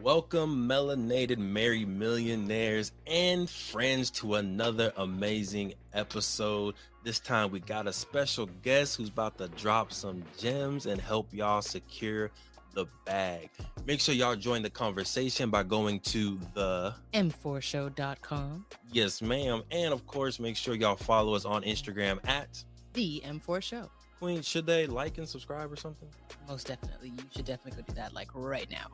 Welcome, Melanated Married Millionaires and friends, to another amazing episode. This time we got a special guest who's about to drop some gems and help y'all secure the bag. Make sure y'all join the conversation by going to the m4show.com. Yes, ma'am. And of course, make sure y'all follow us on Instagram at The M4 Show. Queen. Should they like and subscribe or something? Most definitely. You should definitely go do that, like right now.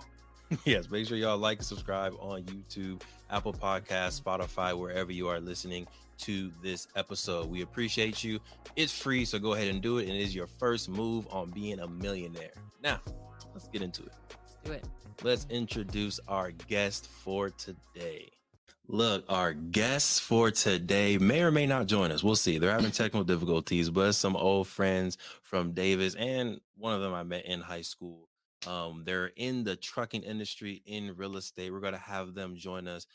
Yes, make sure y'all like and subscribe on YouTube, Apple Podcasts, Spotify, wherever you are listening to this episode. We appreciate you. It's free, so go ahead and do it. And it is your first move on being a millionaire. Now, let's get into it. Let's do it. Let's introduce our guest for today. Look, our guests for today may or may not join us. We'll see. They're having technical difficulties, but some old friends from Davis, and one of them I met in high school. They're in the trucking industry, in real estate. We're going to have them join us.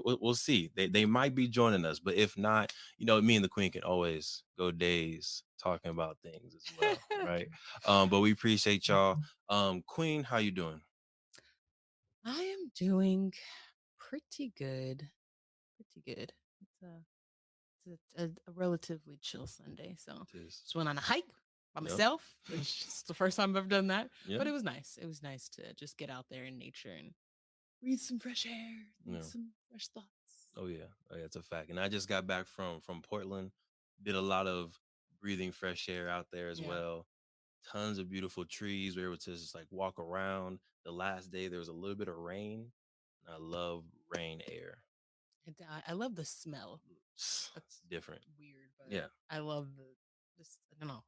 We'll see. They might be joining us, but if not, me and the Queen can always go days talking about things as well, right? But we appreciate y'all. Queen, how you doing? I am doing pretty good. It's a relatively chill Sunday, so just went on a hike by myself, which is the first time I've ever done that. Yep. But it was nice. It was nice to just get out there in nature and breathe some fresh air, some fresh thoughts. Oh yeah, it's a fact. And I just got back from Portland, did a lot of breathing fresh air out there as well. Tons of beautiful trees. We were able to just like walk around. The last day there was a little bit of rain. I love rain air. I love the smell. That's different. Weird, but I love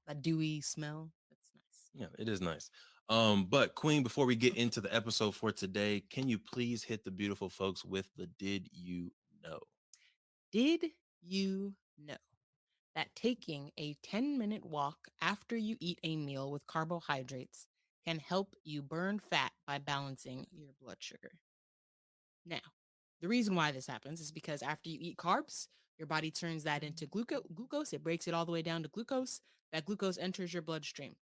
that dewy smell. That's nice. Yeah, it is nice. But Queen, before we get into the episode for today, can you please hit the beautiful folks with the Did You Know? Did you know that taking a 10-minute walk after you eat a meal with carbohydrates can help you burn fat by balancing your blood sugar? Now, the reason why this happens is because after you eat carbs, your body turns that into glucose. It breaks it all the way down to glucose. That glucose enters your bloodstream.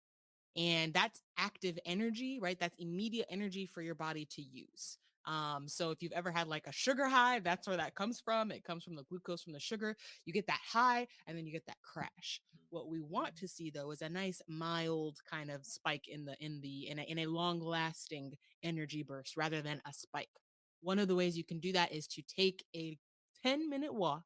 And that's active energy, right? That's immediate energy for your body to use. So if you've ever had like a sugar high, that's where that comes from. It comes from the glucose from the sugar. You get that high and then you get that crash. What we want to see though is a nice mild kind of spike in a long lasting energy burst rather than a spike. One of the ways you can do that is to take a 10-minute walk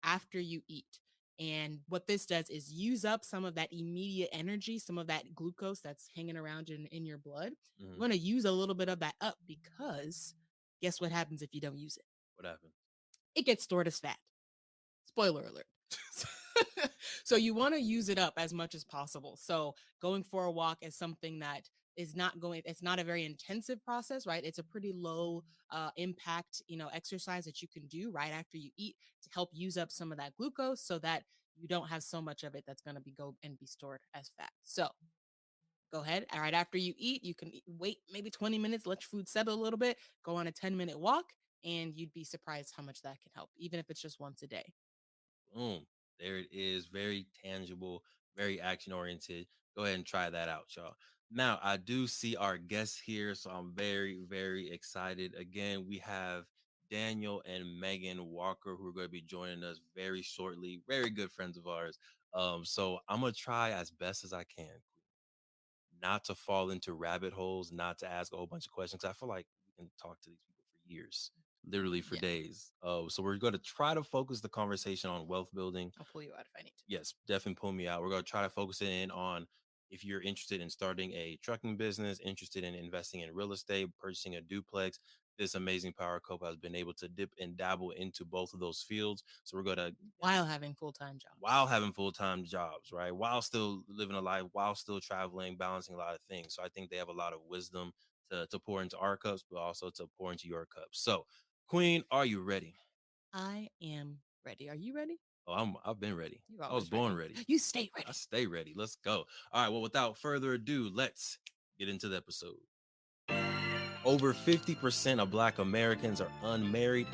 after you eat. And what this does is use up some of that immediate energy, some of that glucose that's hanging around in your blood. Mm-hmm. You want to use a little bit of that up because guess what happens if you don't use it? What happens? It gets stored as fat. Spoiler alert. So you want to use it up as much as possible. So going for a walk is something that it's not a very intensive process, right? It's a pretty low impact, exercise that you can do right after you eat to help use up some of that glucose so that you don't have so much of it that's going to be stored as fat. So go ahead. All right. After you eat, you can wait maybe 20 minutes, let your food settle a little bit, go on a 10-minute walk, and you'd be surprised how much that can help, even if it's just once a day. Boom. There it is. Very tangible, very action oriented. Go ahead and try that out, y'all. Now, I do see our guests here, so I'm very, very excited. Again, we have Daniel and Megan Walker, who are going to be joining us very shortly. Very good friends of ours. So I'm going to try as best as I can not to fall into rabbit holes, not to ask a whole bunch of questions. I feel like we can talk to these people for years. Literally for days. So we're going to try to focus the conversation on wealth building. I'll pull you out if I need to. Yes, definitely pull me out. We're going to try to focus it in on if you're interested in starting a trucking business, interested in investing in real estate, purchasing a duplex. This amazing power couple has been able to dip and dabble into both of those fields. So we're going to... While having full-time jobs, right? While still living a life, while still traveling, balancing a lot of things. So I think they have a lot of wisdom to pour into our cups, but also to pour into your cups. So Queen, are you ready? I am ready. Are you ready? Oh, I've been ready. I was born ready. You stay ready. I stay ready. Let's go. All right. Well, without further ado, let's get into the episode. Over 50% of Black Americans are unmarried,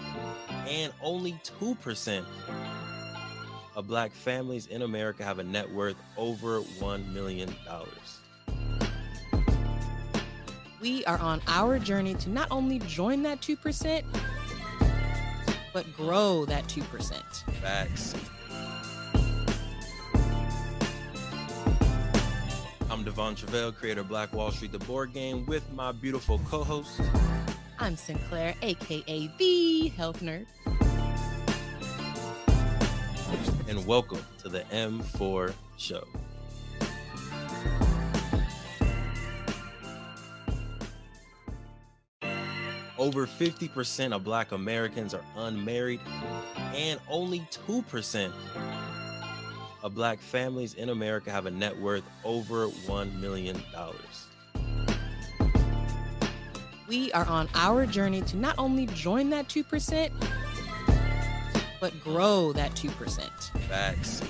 and only 2% of Black families in America have a net worth over $1 million. We are on our journey to not only join that 2%, but grow that 2%. Facts. I'm Devon Truvel, creator of Black Wall Street, the board game, with my beautiful co-host. I'm Sinclair, aka the Health Nerd. And welcome to the M4 Show. Over 50% of Black Americans are unmarried, and only 2% of Black families in America have a net worth over $1 million. We are on our journey to not only join that 2%, but grow that 2%. Facts.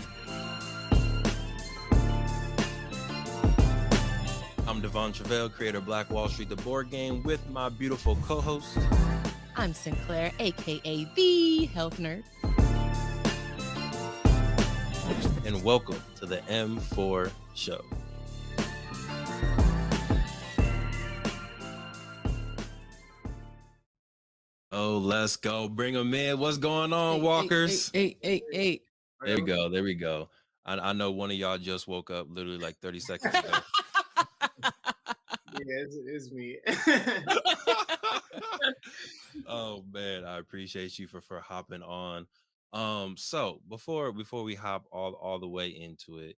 I'm Devon Truvel, creator of Black Wall Street, the board game, with my beautiful co-host. I'm Sinclair, aka the Health Nerd. And welcome to the M4 Show. Oh, let's go. Bring them in. What's going on, walkers? Hey. There we go. There we go. I know one of y'all just woke up literally like 30 seconds ago. Yeah, it's me. Oh man, I appreciate you for hopping on. So before we hop all the way into it,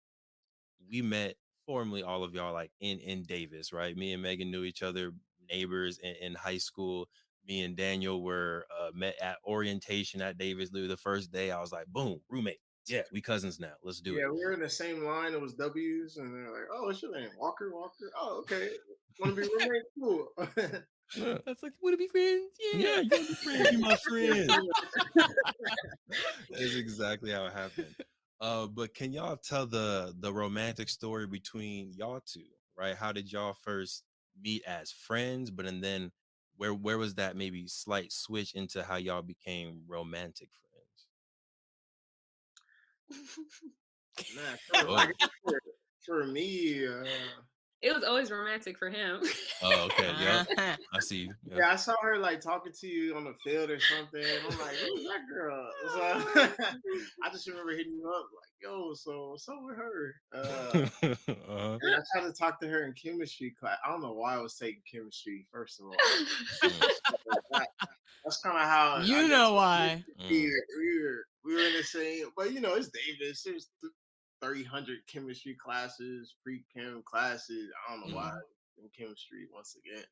we met formally, all of y'all, like in Davis, right? Me and Megan knew each other, neighbors in high school. Me and Daniel were met at orientation at Davis. Literally the first day, I was like, boom, roommate. Yeah, we cousins now. Let's do it. Yeah, we were in the same line. It was W's, and they're like, "Oh, what's your name? Walker. Oh, okay. Want to be roommate? Cool." Yeah. That's like, want to be friends? Yeah, you want to be friends? Be my friend. It's exactly how it happened. But can y'all tell the romantic story between y'all two, right? How did y'all first meet as friends? But and then where was that maybe slight switch into how y'all became romantic friends? Man, for me, it was always romantic for him. Oh, okay. Yep. I see you. Yep. Yeah, I saw her like talking to you on the field or something. I'm like, who's that girl? So, I just remember hitting you up like, yo, so what's up with her? And I tried to talk to her in chemistry class. I don't know why I was taking chemistry, first of all. That's kind of how You know why. We were in the same, but it's Davis. There's 300 chemistry classes, pre-chem classes. I don't know why in chemistry once again,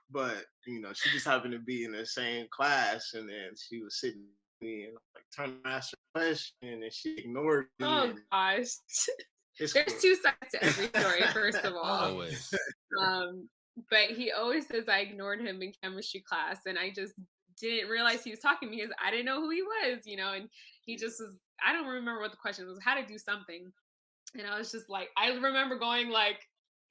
but she just happened to be in the same class, and then she was sitting with me and like trying to ask her a question, and she ignored me. Oh gosh. There's two sides to every story, first of all. Always. But he always says I ignored him in chemistry class, and I just didn't realize he was talking to me because I didn't know who he was, and he just was, I don't remember what the question was, how to do something. And I was just like, I remember going like,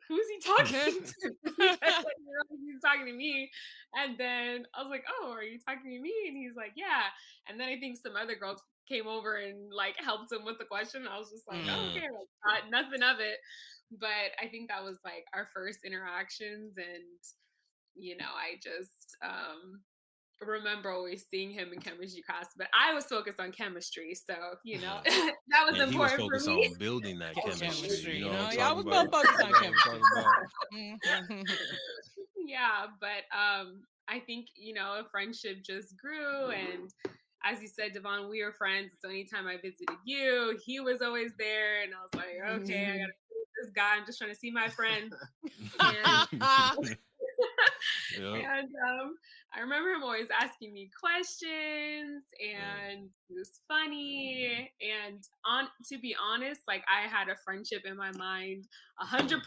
who's he talking to? He's talking to me. And then I was like, oh, are you talking to me? And he's like, yeah. And then I think some other girls came over and like helped him with the question. I was just like, oh, okay, like, nothing of it. But I think that was like our first interactions. And, I just remember always seeing him in chemistry class, but I was focused on chemistry, so that was important he was focused for me. on building that chemistry. You know, I was more focused on chemistry. Yeah, but I think a friendship just grew, and as you said, Devon, we were friends. So anytime I visited you, he was always there, and I was like, okay, I gotta see this guy. I'm just trying to see my friend. And I remember him always asking me questions, and it was funny. And to be honest, like I had a friendship in my mind, 100%.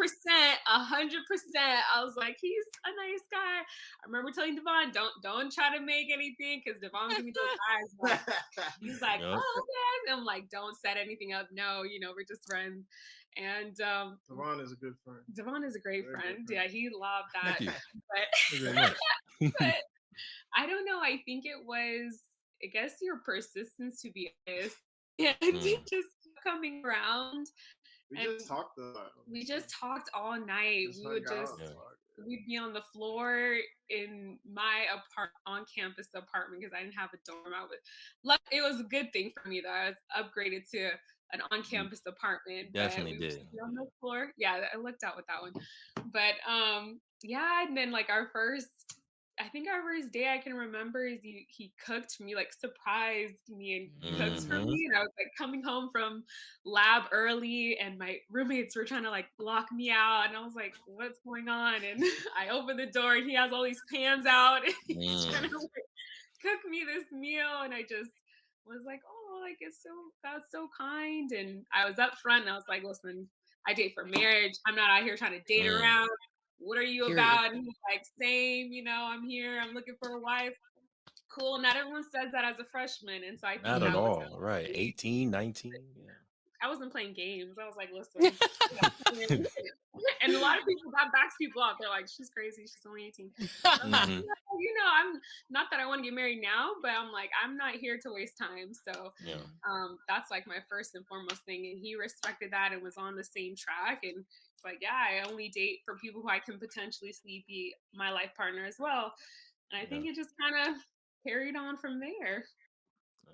I was like, he's a nice guy. I remember telling Devon, don't try to make anything, because Devon gave me those eyes. He's like, oh, okay. I'm like, don't set anything up. No, we're just friends. And Devon is a good friend. Devon is a great friend. Yeah, he loved that. But I don't know. I think it was, I guess, your persistence, to be honest. Just coming around. We just talked a lot. We just talked all night. We would just we'd be on the floor in my on-campus apartment because I didn't have a dorm. It was a good thing for me that I was upgraded to an You on-campus apartment, but definitely we would just did. be on the floor. Yeah, I looked out with that one. But yeah, and then like I think our first day I can remember is he cooked me, like surprised me and cooked for Mm-hmm. me. And I was like coming home from lab early and my roommates were trying to like block me out. And I was like, what's going on? And I opened the door and he has all these pans out and he's trying Mm. to like cook me this meal. And I just was like, oh, like that's so kind. And I was up front and I was like, listen, I date for marriage. I'm not out here trying to date Mm. around. What are you Period. about? And he's like, same, I'm here. I'm looking for a wife. Cool. Not everyone says that as a freshman. And so I think Not at that was all. Right. 18, 19. Yeah. I wasn't playing games. I was like, listen. And a lot of people that backs people up. They're like, she's crazy. She's only 18. I was like, Mm-hmm. I'm not that I want to get married now, but I'm like, I'm not here to waste time. So Yeah. that's like my first and foremost thing. And he respected that and was on the same track. And it's like, yeah, I only date for people who I can potentially see be my life partner as well. And I Yeah. think it just kind of carried on from there.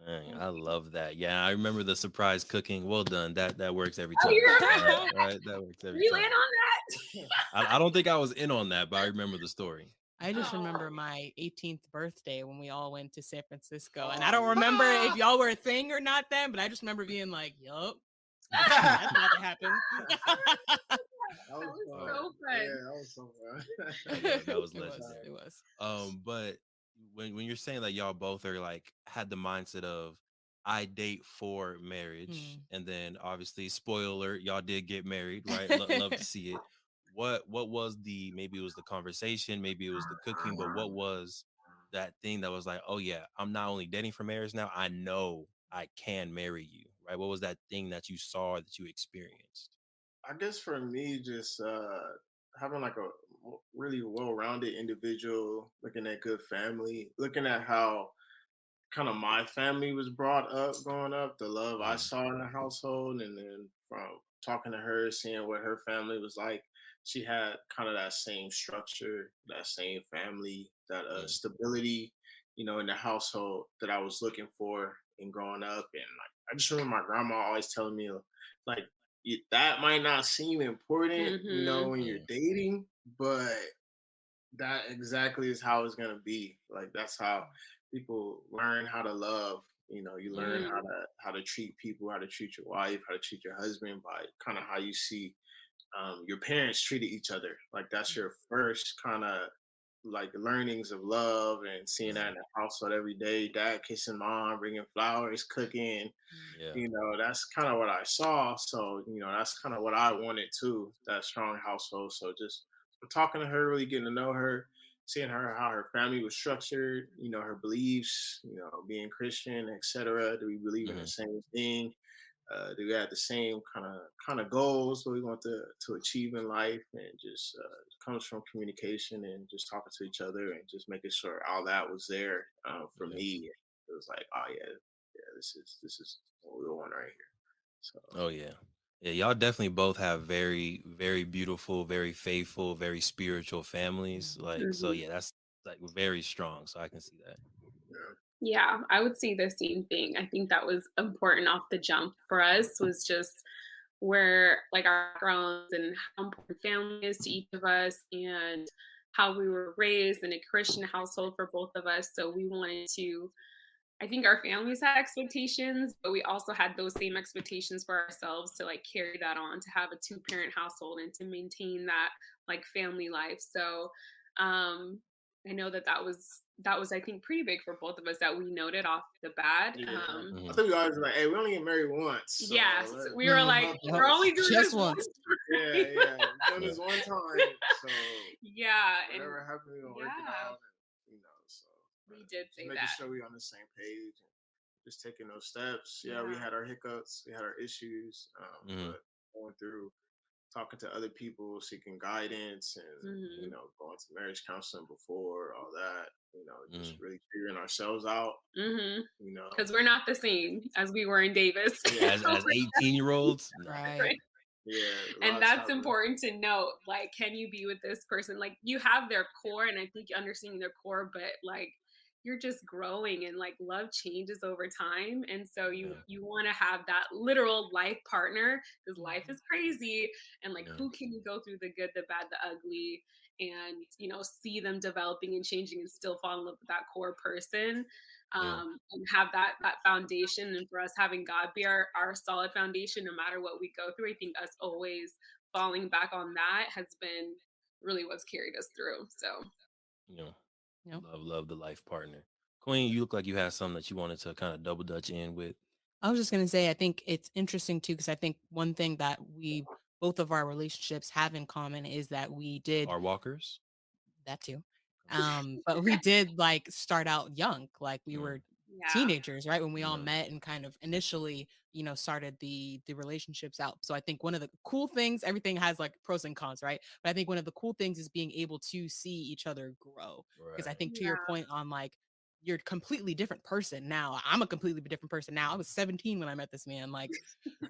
Dang, I love that. Yeah, I remember the surprise cooking. Well done. That works every Oh, time. you remember? Right, right. That works every You in time. on that? I don't think I was in on that, but I remember the story. I just remember Oh. my 18th birthday when we all went to San Francisco. And Oh, I don't remember if Oh. y'all were a thing or not then, but I just remember being like, yup, that's about to happen. That That was was fun. so Yeah, fun. that was so fun. That was It was. legendary. It was. But when you're saying that y'all both are like had the mindset of I date for marriage, and then obviously spoiler alert, y'all did get married, right? Love to see it. What was maybe it was the conversation, maybe it was the cooking, but what was that thing that was like, oh yeah, I'm not only dating for marriage now, I know I can marry you, right? What was that thing that you saw that you experienced? I guess for me, just having like a really well-rounded individual, looking at good family, looking at how kind of my family was brought up growing up, the love I Mm, saw in the household, and then from talking to her, seeing what her family was like, she had kind of that same structure, that same family, that mm, stability, in the household that I was looking for in growing up. And like, I just remember my grandma always telling me, like, that might not seem important, Mm-hmm. when you're mm, dating, but that exactly is how it's gonna be. Like that's how people learn how to love. You learn mm, Mm-hmm. how to treat people, how to treat your wife, how to treat your husband by kind of how you see your parents treated each other. Like that's your first kind of like learnings of love and seeing that mm. in the household every day. Dad kissing mom, bringing flowers, cooking. Yeah. That's kind of what I saw. So, that's kind of what I wanted too, that strong household. So just talking to her, really getting to know her, seeing her how her family was structured, her beliefs, being Christian, etc. Do we believe in the Hmm. same thing? Do we have the same kind of goals that we want to achieve in life? And just comes from communication and just talking to each other and just making sure all that was there for Yeah. me. It was like, oh yeah, yeah, this is what we want right here. So Oh yeah. Yeah, y'all definitely both have very, very beautiful, very faithful, very spiritual families. Like, so Mm-hmm. yeah, that's like very strong. So I can see that. yeah, Yeah, I would say the same thing. I think that was important off the jump for us was just where like our backgrounds and how important family is to each of us and how we were raised in a Christian household for both of us. So we wanted to I think our families had expectations, but we also had those same expectations for ourselves to like carry that on, to have a two-parent household and to maintain that like family life. So um I know that was I think pretty big for both of us that we noted off the bat. yeah. I Hmm. think we always like, hey, we only get married once, so Yes, we were Mhm. like, let Yep. we're only doing Just this once. once. yeah, yeah, we've done Yeah. this one time, so Yeah, and whatever happened, we're gonna work it yeah, out, so we did just say making that. sure we're on the same page and just taking those steps. Yeah, we Yeah. had our hiccups, we had our issues, Hmm. but going through talking to other people, seeking guidance, and Hmm. going to marriage counseling before all that. Just Hmm. really figuring ourselves out. Hmm. You know, Because we're not the same as we were in Davis. yeah, As 18-year-olds, nah. Right. Yeah, And lots that's happen. important to note. Like, can you be with this person? Like, you have their core, and I think you're understanding their core, but like, you're just growing, and like, love changes over time. And so Yeah, you want to have that literal life partner, because life Mhm. is crazy. And like, yeah, who can you go through the good, the bad, the ugly, and see them developing and changing, and still fall in love with that core person. yeah. And have that foundation. And for us, having God be our solid foundation, no matter what we go through, I think us always falling back on that has been really what's carried us through. So You know, Yep. love the life partner. Queen, you look like you had something that you wanted to kind of double dutch in with. I was just gonna say, I think it's interesting too, because I think one thing that we both of our relationships have in common is that we did Our walkers. that too. But we did like start out young, like we Mm, were yeah. teenagers, right? When we all yeah, met and kind of initially, started the relationships out. So I think one of the cool things, everything has like pros and cons, right? But I think one of the cool things is being able to see each other grow. Because I right. think to your Yeah. point on like you're a completely different person now. I'm a completely different person now. I was 17 when I met this man. Like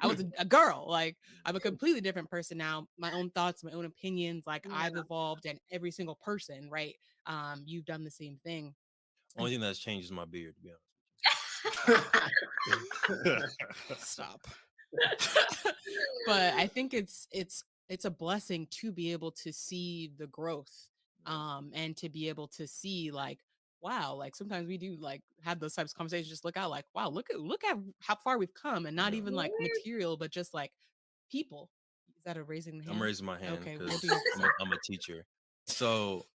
I was a girl. Like I'm a completely different person now. My own thoughts, my own opinions. Like I've Yeah. evolved, and every single person, right? You've done the same thing. And Only thing that's changed is my beard, to be honest. stop. But I think it's a blessing to be able to see the growth, Yeah, and to be able to see like wow, like sometimes we do like have those types of conversations, just look out like wow, look at how far we've come, and not yeah. even like material but just like people. Is that a raising the I'm hand? raising my hand Okay, we'll because do I'm a teacher. So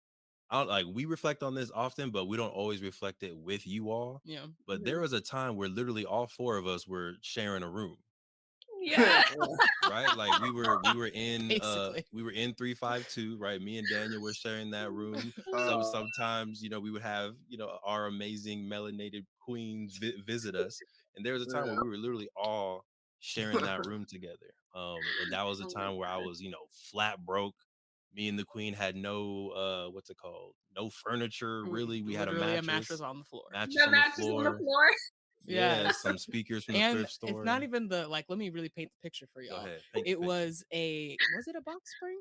I don't, like we reflect on this often, but we don't always reflect it with you all. yeah. But there Mhm. was a time where literally all four of us were sharing a room, Yeah. right? Like Basically. we were in 352, right? Me and Daniel were sharing that room. uh, Sometimes, we would have, our amazing melanated queens visit us. And there was a time where yeah. we were literally all sharing that room together. And that was a Oh my time where I gosh. was, flat broke. Me and the queen had no what's it called? No furniture really. We had a Literally a mattress on the floor. mattress The on the mattress on the floor. floor. Yeah, Yes. some speakers from the And thrift it's store. not even the like, let me really paint the picture for Go y'all. ahead, paint the It picture. was it a box spring?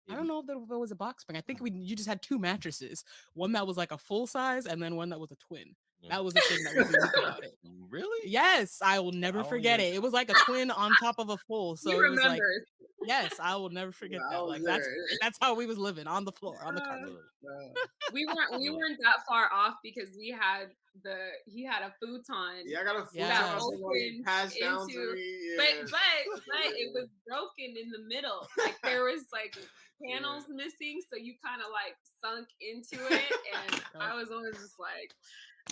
I It, don't know if it was a box spring. I think you just had two mattresses, one that was like a full size and then one that was a twin. yeah. That was the thing that was unique about it. Really? Yes, I will I never don't forget even. it. It was like a twin on top of a full. He So it was like, remembers. yes, I will never forget I that. was Like there. that's how we was living on the floor, on the Uh, carpet. Look, we look. weren't that far off, because he had a futon Yeah, I got a that futon Yes. from what he opened passed down to into, me. but Yeah. it was broken in the middle. Like there was like Yeah. panels missing, so you kind of like sunk into it. And Yep. I was always just like,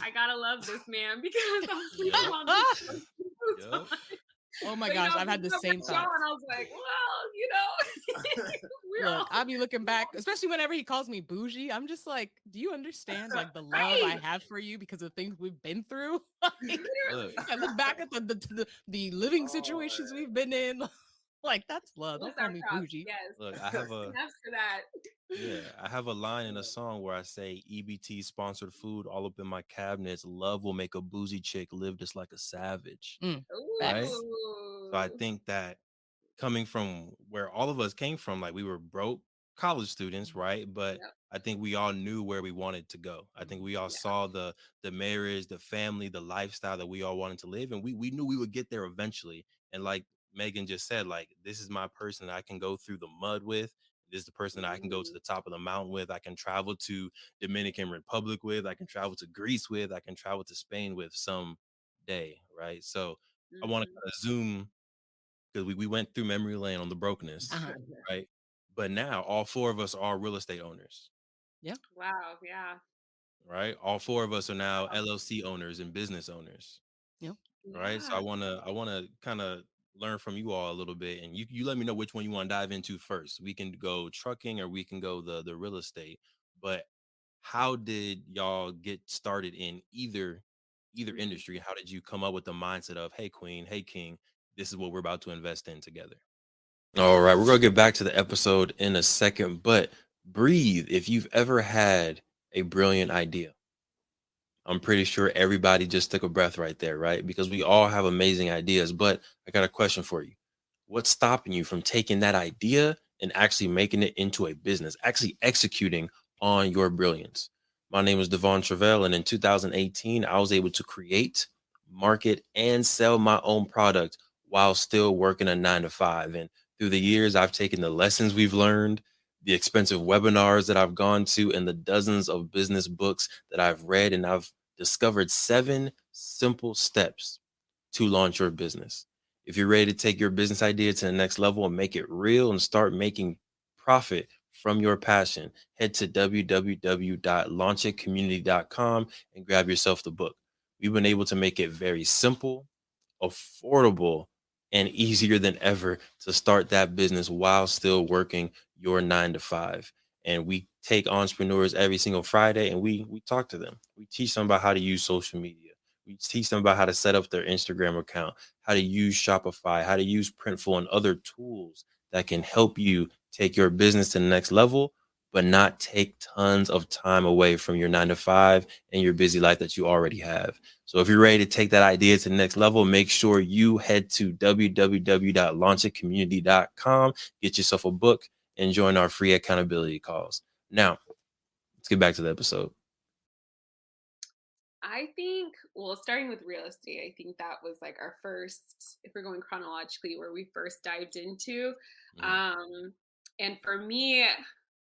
I gotta love this man, because I'm sleeping Yep, on this futon. yep. Oh my But gosh, I've had growing the up with same y'all, thoughts. and I was like, well, we're Look, I'll all be looking back, especially whenever he calls me bougie. I'm just like, do you understand like the love I right. have for you because of things we've been through? Like, Look, I look back at the living Oh, situations we've been in. Like, that's love. Bless Don't call our me crops. bougie. Yes. look. I have a Enough for that. yeah. I have a line in a song where I say EBT sponsored food all up in my cabinets. Love will make a boozy chick live just like a savage, Mm, right? facts. So I Ooh. think that coming from where all of us came from, like we were broke college students, right? But Yep. I think we all knew where we wanted to go. I think we all Yeah. saw the marriage, the family, the lifestyle that we all wanted to live, and we knew we would get there eventually. And like Megan just said, like this is my person that I can go through the mud with. This is the person that I can go to Mhm. the top of the mountain with. I can travel to Dominican Republic with. I can travel to Greece with. I can travel to Spain with some day, right? So I want to Mhm. kind of zoom because we went through memory lane on the brokenness, Uh-huh. right? But now all four of us are real estate owners, Yeah. Wow. Yeah. right? All four of us are now LLC owners and business owners, Yeah. right? So Yeah. I wanna kind of learn from you all a little bit, and you let me know which one you want to dive into first. We can go trucking or we can go the real estate. But how did y'all get started in either Mhm. industry? How did you come up with the mindset of hey queen, hey king, this is what we're about to invest in together? All right, we're gonna get back to the episode in a second, but breathe. If you've ever had a brilliant idea, I'm pretty sure everybody just took a breath right there, right? Because we all have amazing ideas. But I got a question for you. What's stopping you from taking that idea and actually making it into a business, actually executing on your brilliance? My name is Devon Truvel, and in 2018, I was able to create, market, and sell my own product while still working a 9 to 5. And through the years, I've taken the lessons we've learned, the expensive webinars that I've gone to, and the dozens of business books that I've read, and I've discovered 7 simple steps to launch your business. If you're ready to take your business idea to the next level and make it real and start making profit from your passion, head to www.launchitcommunity.com and grab yourself the book. We've been able to make it very simple, affordable, and easier than ever to start that business while still working your 9 to 5. And we take entrepreneurs every single Friday and we talk to them. We teach them about how to use social media. We teach them about how to set up their Instagram account, how to use Shopify, how to use Printful, and other tools that can help you take your business to the next level, but not take tons of time away from your 9 to 5 and your busy life that you already have. So if you're ready to take that idea to the next level, make sure you head to www.launchitcommunity.com, get yourself a book, and join our free accountability calls. Now, let's get back to the episode. I think, well, starting with real estate, I think that was like our first, if we're going chronologically, where we first dived into. Um, and for me,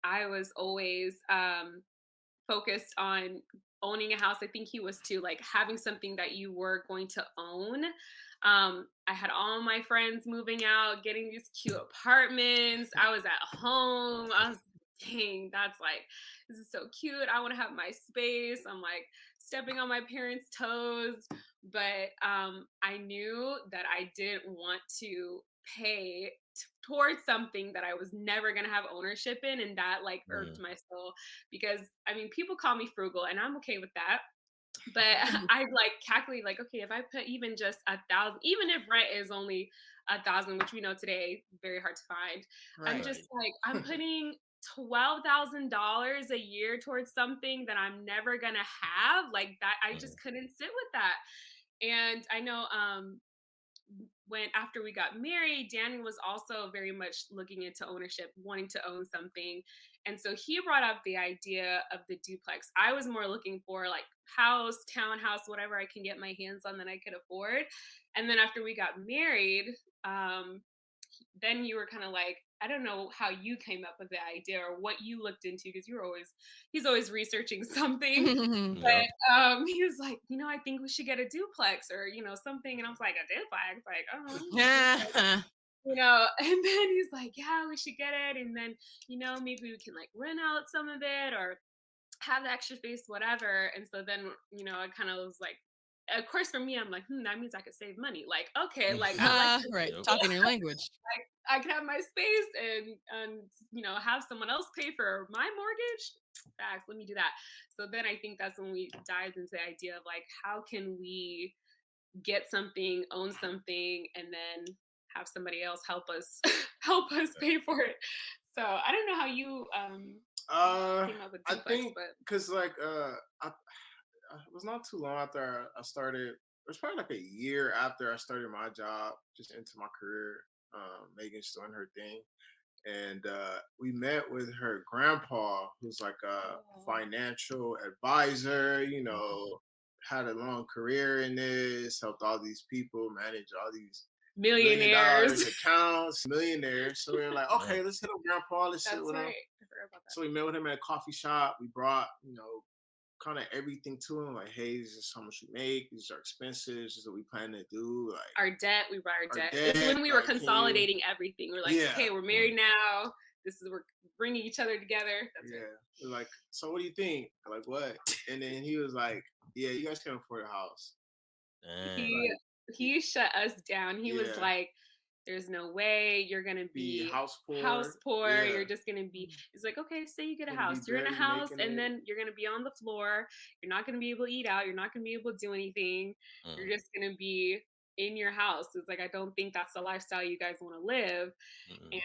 I was always focused on owning a house. I think he was too, like having something that you were going to own. I had all my friends moving out, getting these cute apartments. I was at home. I was, dang, that's like, this is so cute. I want to have my space. I'm like stepping on my parents' toes. But I knew that I didn't want to pay towards something that I was never going to have ownership in. And that like irked my soul because I mean, people call me frugal and I'm okay with that. But I like calculate like, okay, if I put even just 1,000, even if rent is only 1,000, which we know today, very hard to find. I'm Right. just like, I'm putting $12,000 a year towards something that I'm never gonna have. Like that, I just couldn't sit with that. And I know when after we got married, Danny was also very much looking into ownership, wanting to own something. And so he brought up the idea of the duplex. I was more looking for like house, townhouse, whatever I can get my hands on that I could afford. And then after we got married, then you were kind of like, I don't know how you came up with the idea or what you looked into because he's always researching something. But he was like, I think we should get a duplex or, something. And I was like, a duplex? Like, oh, and then he's like, yeah, we should get it. And then, maybe we can like rent out some of it or have the extra space, whatever. And so then, I kind of was like, of course, for me, I'm like, that means I could save money. Like, okay, like I like Right. Talking your language. I could have my space and have someone else pay for my mortgage. Facts, let me do that. So then I think that's when we dived into the idea of like how can we get something, own something, and then have somebody else help us help us pay for it. So I don't know how you came up with I duplex, think but because like it was not too long after I started. It was probably like a year after I started my job, just into my career. Megan's doing her thing, and we met with her grandpa, who's like a financial advisor. Had a long career in this, helped all these people manage all these $1 million millionaires. accounts, millionaires. So we were like, okay, let's hit up grandpa. Let's sit That's with him. right. I forgot about that. So we met with him at a coffee shop. We brought, kind of everything to him. Like, hey, this is how much we make. These are expenses. This is what we plan to do. Like Our debt, we brought our debt. This is debt, when we were like, consolidating everything. We're like, Yeah. okay, we're married now. We're bringing each other together. That's yeah. right. We're like, so what do you think? Like, what? And then he was like, yeah, you guys can afford a house. He shut us down. He was Yeah. like, there's no way you're gonna be house poor. poor. Yeah. You're just gonna be. It's like, okay, say you get a Gonna be house. You're in a barely house, making and it. then you're gonna be on the floor. You're not gonna be able to eat out. You're not gonna be able to do anything. You're just gonna be in your house. It's like I don't think that's the lifestyle you guys want to live.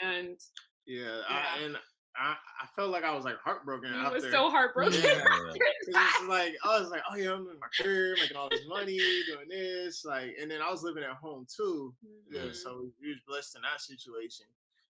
And Yeah, yeah. I felt like I was like heartbroken He was after. so heartbroken. Yeah. Yeah. It's like I was like, oh yeah, I'm in my crib, making all this money, doing this, like, and then I was living at home too. Yeah, Mhm. so we was blessed in that situation.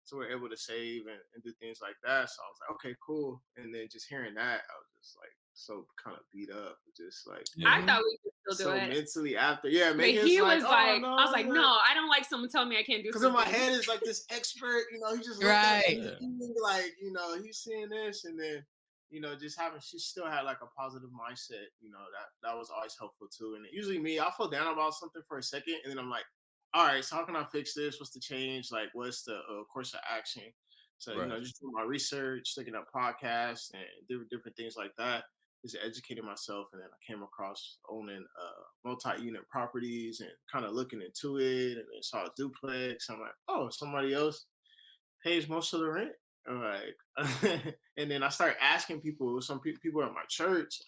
So we're able to save and do things like that. So I was like, okay, cool. And then just hearing that, I was just like so kind of beat up, just like I Yeah. thought we could still do so it. mentally after. Yeah, But Megan's he like, was oh like, I was no, like, no, I don't like someone telling me I can't do because in my something. head is like this expert, he just looked at Right. everything, like, he's seeing this, and then, just having, she still had like a positive mindset, that was always helpful too. And usually me, I'll feel down about something for a second, and then I'm like, all right, so how can I fix this? What's the change? Like, what's the course of action? So, Right. just doing my research, looking at podcasts and different things like that, just educating myself. And then I came across owning multi-unit properties and kind of looking into it, and then saw a duplex. I'm like, oh, somebody else pays most of the rent. I'm like, and then I started asking people, some people at my church,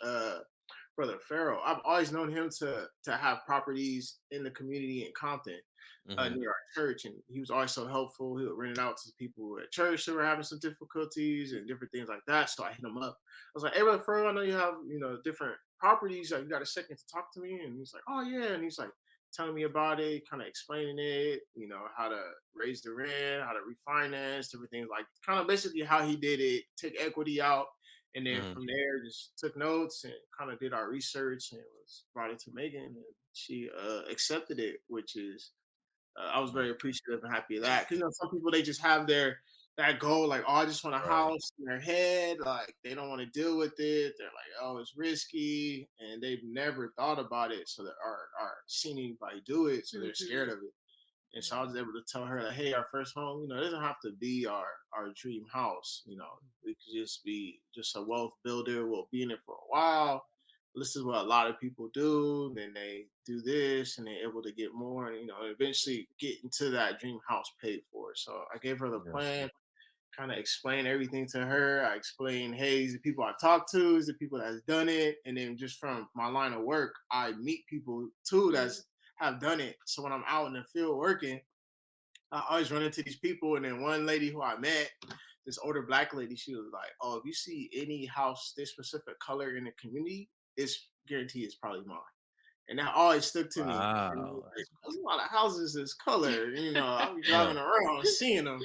Brother Farrell. I've always known him to have properties in the community in Compton, Hmm. near our church, and he was always so helpful. He would rent it out to people at church that were having some difficulties and different things like that. So I hit him up. I was like, "Hey, Brother Farrell, I know you have different properties. Like, you got a second to talk to me?" And he's like, "Oh yeah," and he's like telling me about it, kind of explaining it, how to raise the rent, how to refinance, different things, like kind of basically how he did it, take equity out. And then Hmm. from there, just took notes and kind of did our research, and was brought it to Megan, and she accepted it, which is I was very appreciative and happy of that, because some people, they just have that goal, like, oh, I just want a Right. house in their head, like they don't want to deal with it. They're like, oh, it's risky, and they've never thought about it, so they are seen anybody do it, so they're scared Mhm. of it. And so I Yeah. was able to tell her that, hey, our first home, it doesn't have to be our dream house. We could just be just a wealth builder. We'll be in it for a while. This is what a lot of people do. Then they do this, and they're able to get more, and eventually get into that dream house paid for. So I gave her the Yeah. plan, kind of explain everything to her. I explained, hey, these are the people I talk to, these are the people that's done it. And then just from my line of work, I meet people too Mhm. that's have done it. So when I'm out in the field working, I always run into these people. And then one lady who I met, this older black lady, she was like, oh, if you see any house this specific color in the community, it's guaranteed it's probably mine. And that always stuck to me. And Wow. like, there's a lot of houses this color. I'll be Yeah. driving around seeing them.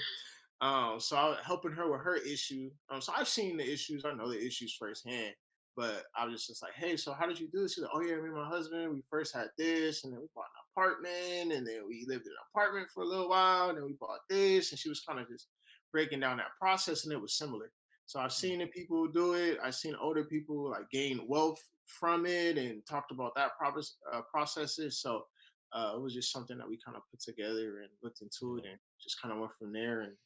So I was helping her with her issue. So I've seen the issues. I know the issues firsthand. But I was just like, hey, so how did you do this? She's like, oh yeah, me and my husband, we first had this, and then we bought an apartment, and then we lived in an apartment for a little while, and then we bought this. And she was kind of just breaking down that process, and it was similar. So I've seen the people do it. I've seen older people like gain wealth from it, and talked about that processes. So it was just something that we kind of put together and looked into it, Yeah. and just kind of went from there and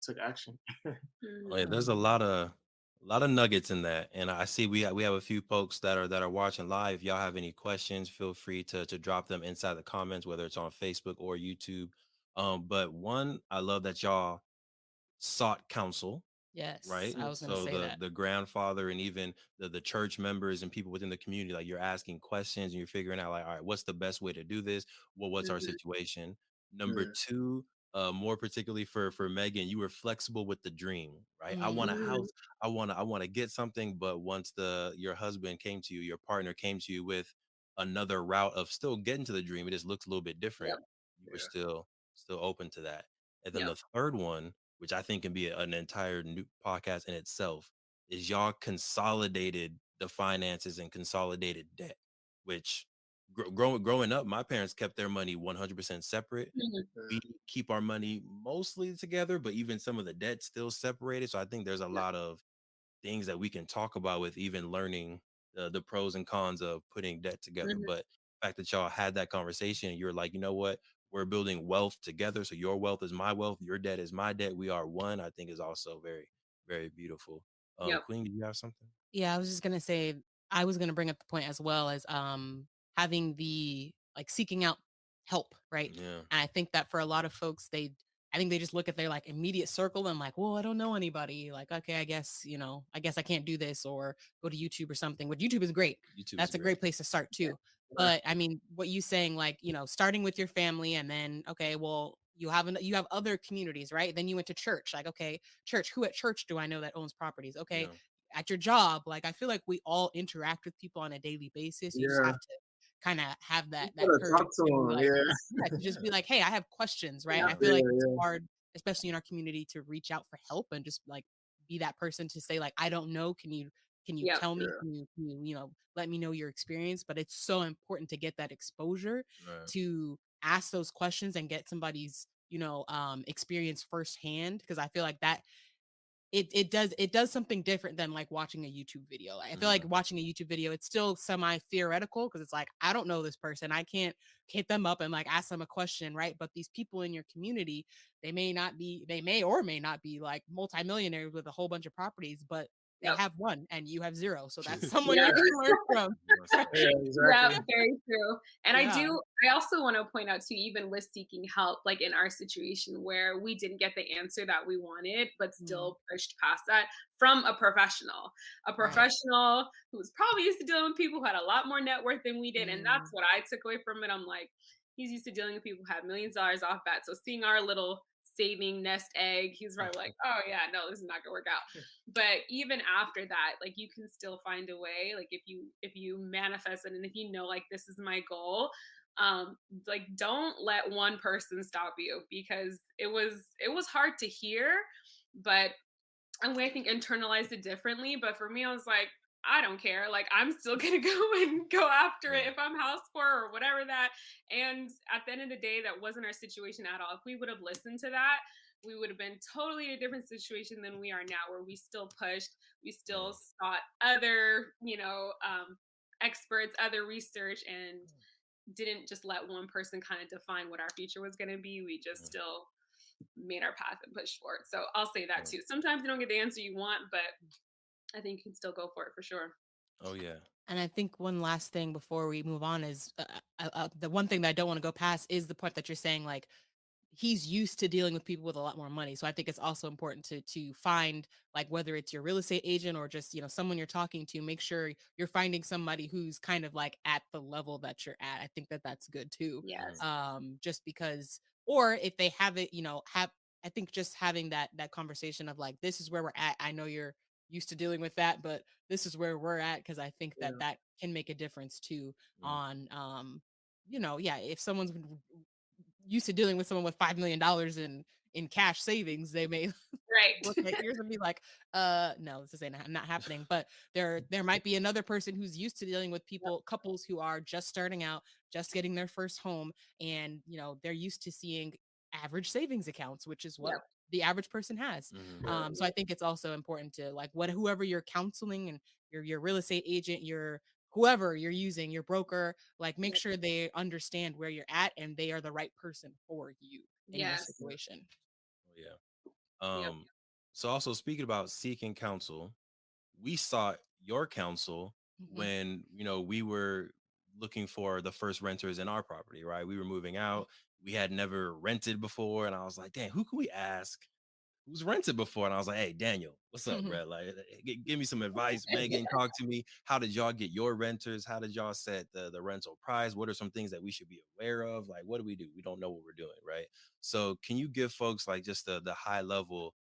took action. Oh, yeah, there's Mhm. a lot of nuggets in that, and I see we have a few folks that are watching live. If y'all have any questions, feel free to drop them inside the comments, whether it's on Facebook or YouTube. But one, I love that y'all sought counsel, Yes, right? I was going to So say the that. the grandfather and even the church members and people within the community, like, you're asking questions and you're figuring out, like, all right, what's the best way to do this? Well, what's our Mhm. situation? Number Yeah. two, more particularly for Megan, you were flexible with the dream, right? I want a Mhm. Mhm. house, I want to get something, but once your husband came to you, your partner came to you with another route of still getting to the dream, it just looks a little bit different. Yep. You were Yeah. still open to that. And then Yep. the third one, which I think can be an entire new podcast in itself, is y'all consolidated the finances and consolidated debt, which growing up, my parents kept their money 100% separate. Mhm. We keep our money mostly together, but even some of the debt still separated. So I think there's a Yep. lot of things that we can talk about with even learning the pros and cons of putting debt together. Mhm. But the fact that y'all had that conversation and you're like, you know what? We're building wealth together. So your wealth is my wealth. Your debt is my debt. We are one. I think is also very, very beautiful. Yep. Queen, do you have something? Yeah, I was just gonna say I was gonna bring up the point as well as having the like seeking out help, right? Yeah. And I think that for a lot of folks, I think they just look at their like immediate circle and like, well, I don't know anybody. Like, okay, I guess I can't do this or go to YouTube or something. Which YouTube is great. YouTube is That's a great. great place to start Yeah. too. But I mean, what you saying, like, starting with your family and then, okay, well, you have other communities, right? Then you went to church, like, okay, church, who at church do I know that owns properties? Okay, Yeah. at your job, like, I feel like we all interact with people on a daily basis. You just Yeah. have to kind of have You that gotta courage talk to to be him. like, Yeah. yeah, to just be like, hey, I have questions, right? Yep. I feel Yeah. like it's Yeah. hard, especially in our community, to reach out for help and just like be that person to say like, I don't know, can you Yep. tell me, Yeah. let me know your experience. But it's so important to get that exposure Right. to ask those questions and get somebody's experience firsthand, because I feel like that it does something different than like watching a YouTube video. I feel like Mhm. watching a YouTube video, it's still semi theoretical because it's like, I don't know this person. I can't hit them up and like ask them a question, right? But these people in your community, they may or may not be like multimillionaires with a whole bunch of properties, but they Yep. have one and you have zero. So that's someone Yeah. you can learn from. Yes. Yeah. Yeah, Exactly. very true. And Yeah. I also want to point out too, even with seeking help, like in our situation where we didn't get the answer that we wanted, but Mm, still pushed past that from a right. professional who was probably used to dealing with people who had a lot more net worth than we did. And that's Mm, what I took away from it. I'm like, he's used to dealing with people who have millions of dollars off bat. So seeing our little saving nest egg, he's probably like, oh yeah, no, this is not gonna work out. But even after that, like you can still find a way, like if you manifest it and if you know like this is my goal, like don't let one person stop you, because it was hard to hear, but I think internalized it differently. But for me, I was like, I don't care. Like I'm still gonna go and go after it Yeah. if I'm house poor or whatever that. And at the end of the day, that wasn't our situation at all. If we would have listened to that, we would have been totally in a different situation than we are now, where we still pushed, we still Yeah. sought other, experts, other research, and didn't just let one person kind of define what our future was going to be. We just Mhm. still made our path and pushed forward. So I'll say that Yeah. too. Sometimes you don't get the answer you want, but I think you can still go for it for sure. Oh yeah. And I think one last thing before we move on is the one thing that I don't want to go past is the point that you're saying, like, he's used to dealing with people with a lot more money. So I think it's also important to find, like, whether it's your real estate agent or just, someone you're talking to, make sure you're finding somebody who's kind of like at the level that you're at. I think that that's good too. Mhm. Yes. Just because, or if they have it, I think just having that conversation of like, this is where we're at. I know you're used to dealing with that, but this is where we're at. Cause I think that Yeah. that can make a difference too Mm. on, yeah, if someone's used to dealing with someone with $5 million in cash savings, they may Right. look at yours and be like, no, this ain't not happening. But there might be another person who's used to dealing with Yep. couples who are just starting out, just getting their first home, and they're used to seeing average savings accounts, which is what Yep. the average person has. Mhm. Yeah. So I think it's also important to, like, whoever you're counseling, and your real estate agent, your whoever you're using, your broker, like, make Yep. sure they understand where you're at and they are the right person for you in your Yes. situation. Oh yeah. Yep. So also speaking about seeking counsel, we sought your counsel Mhm. when we were looking for the first renters in our property, right? We were moving out. We had never rented before, and I was like, "Damn, who can we ask who's rented before?" And I was like, "Hey, Daniel, what's up, bro? Like, give me some advice, Megan. Talk to me. How did y'all get your renters? How did y'all set the rental price? What are some things that we should be aware of? Like, what do we do? We don't know what we're doing, right? So, can you give folks like just the high level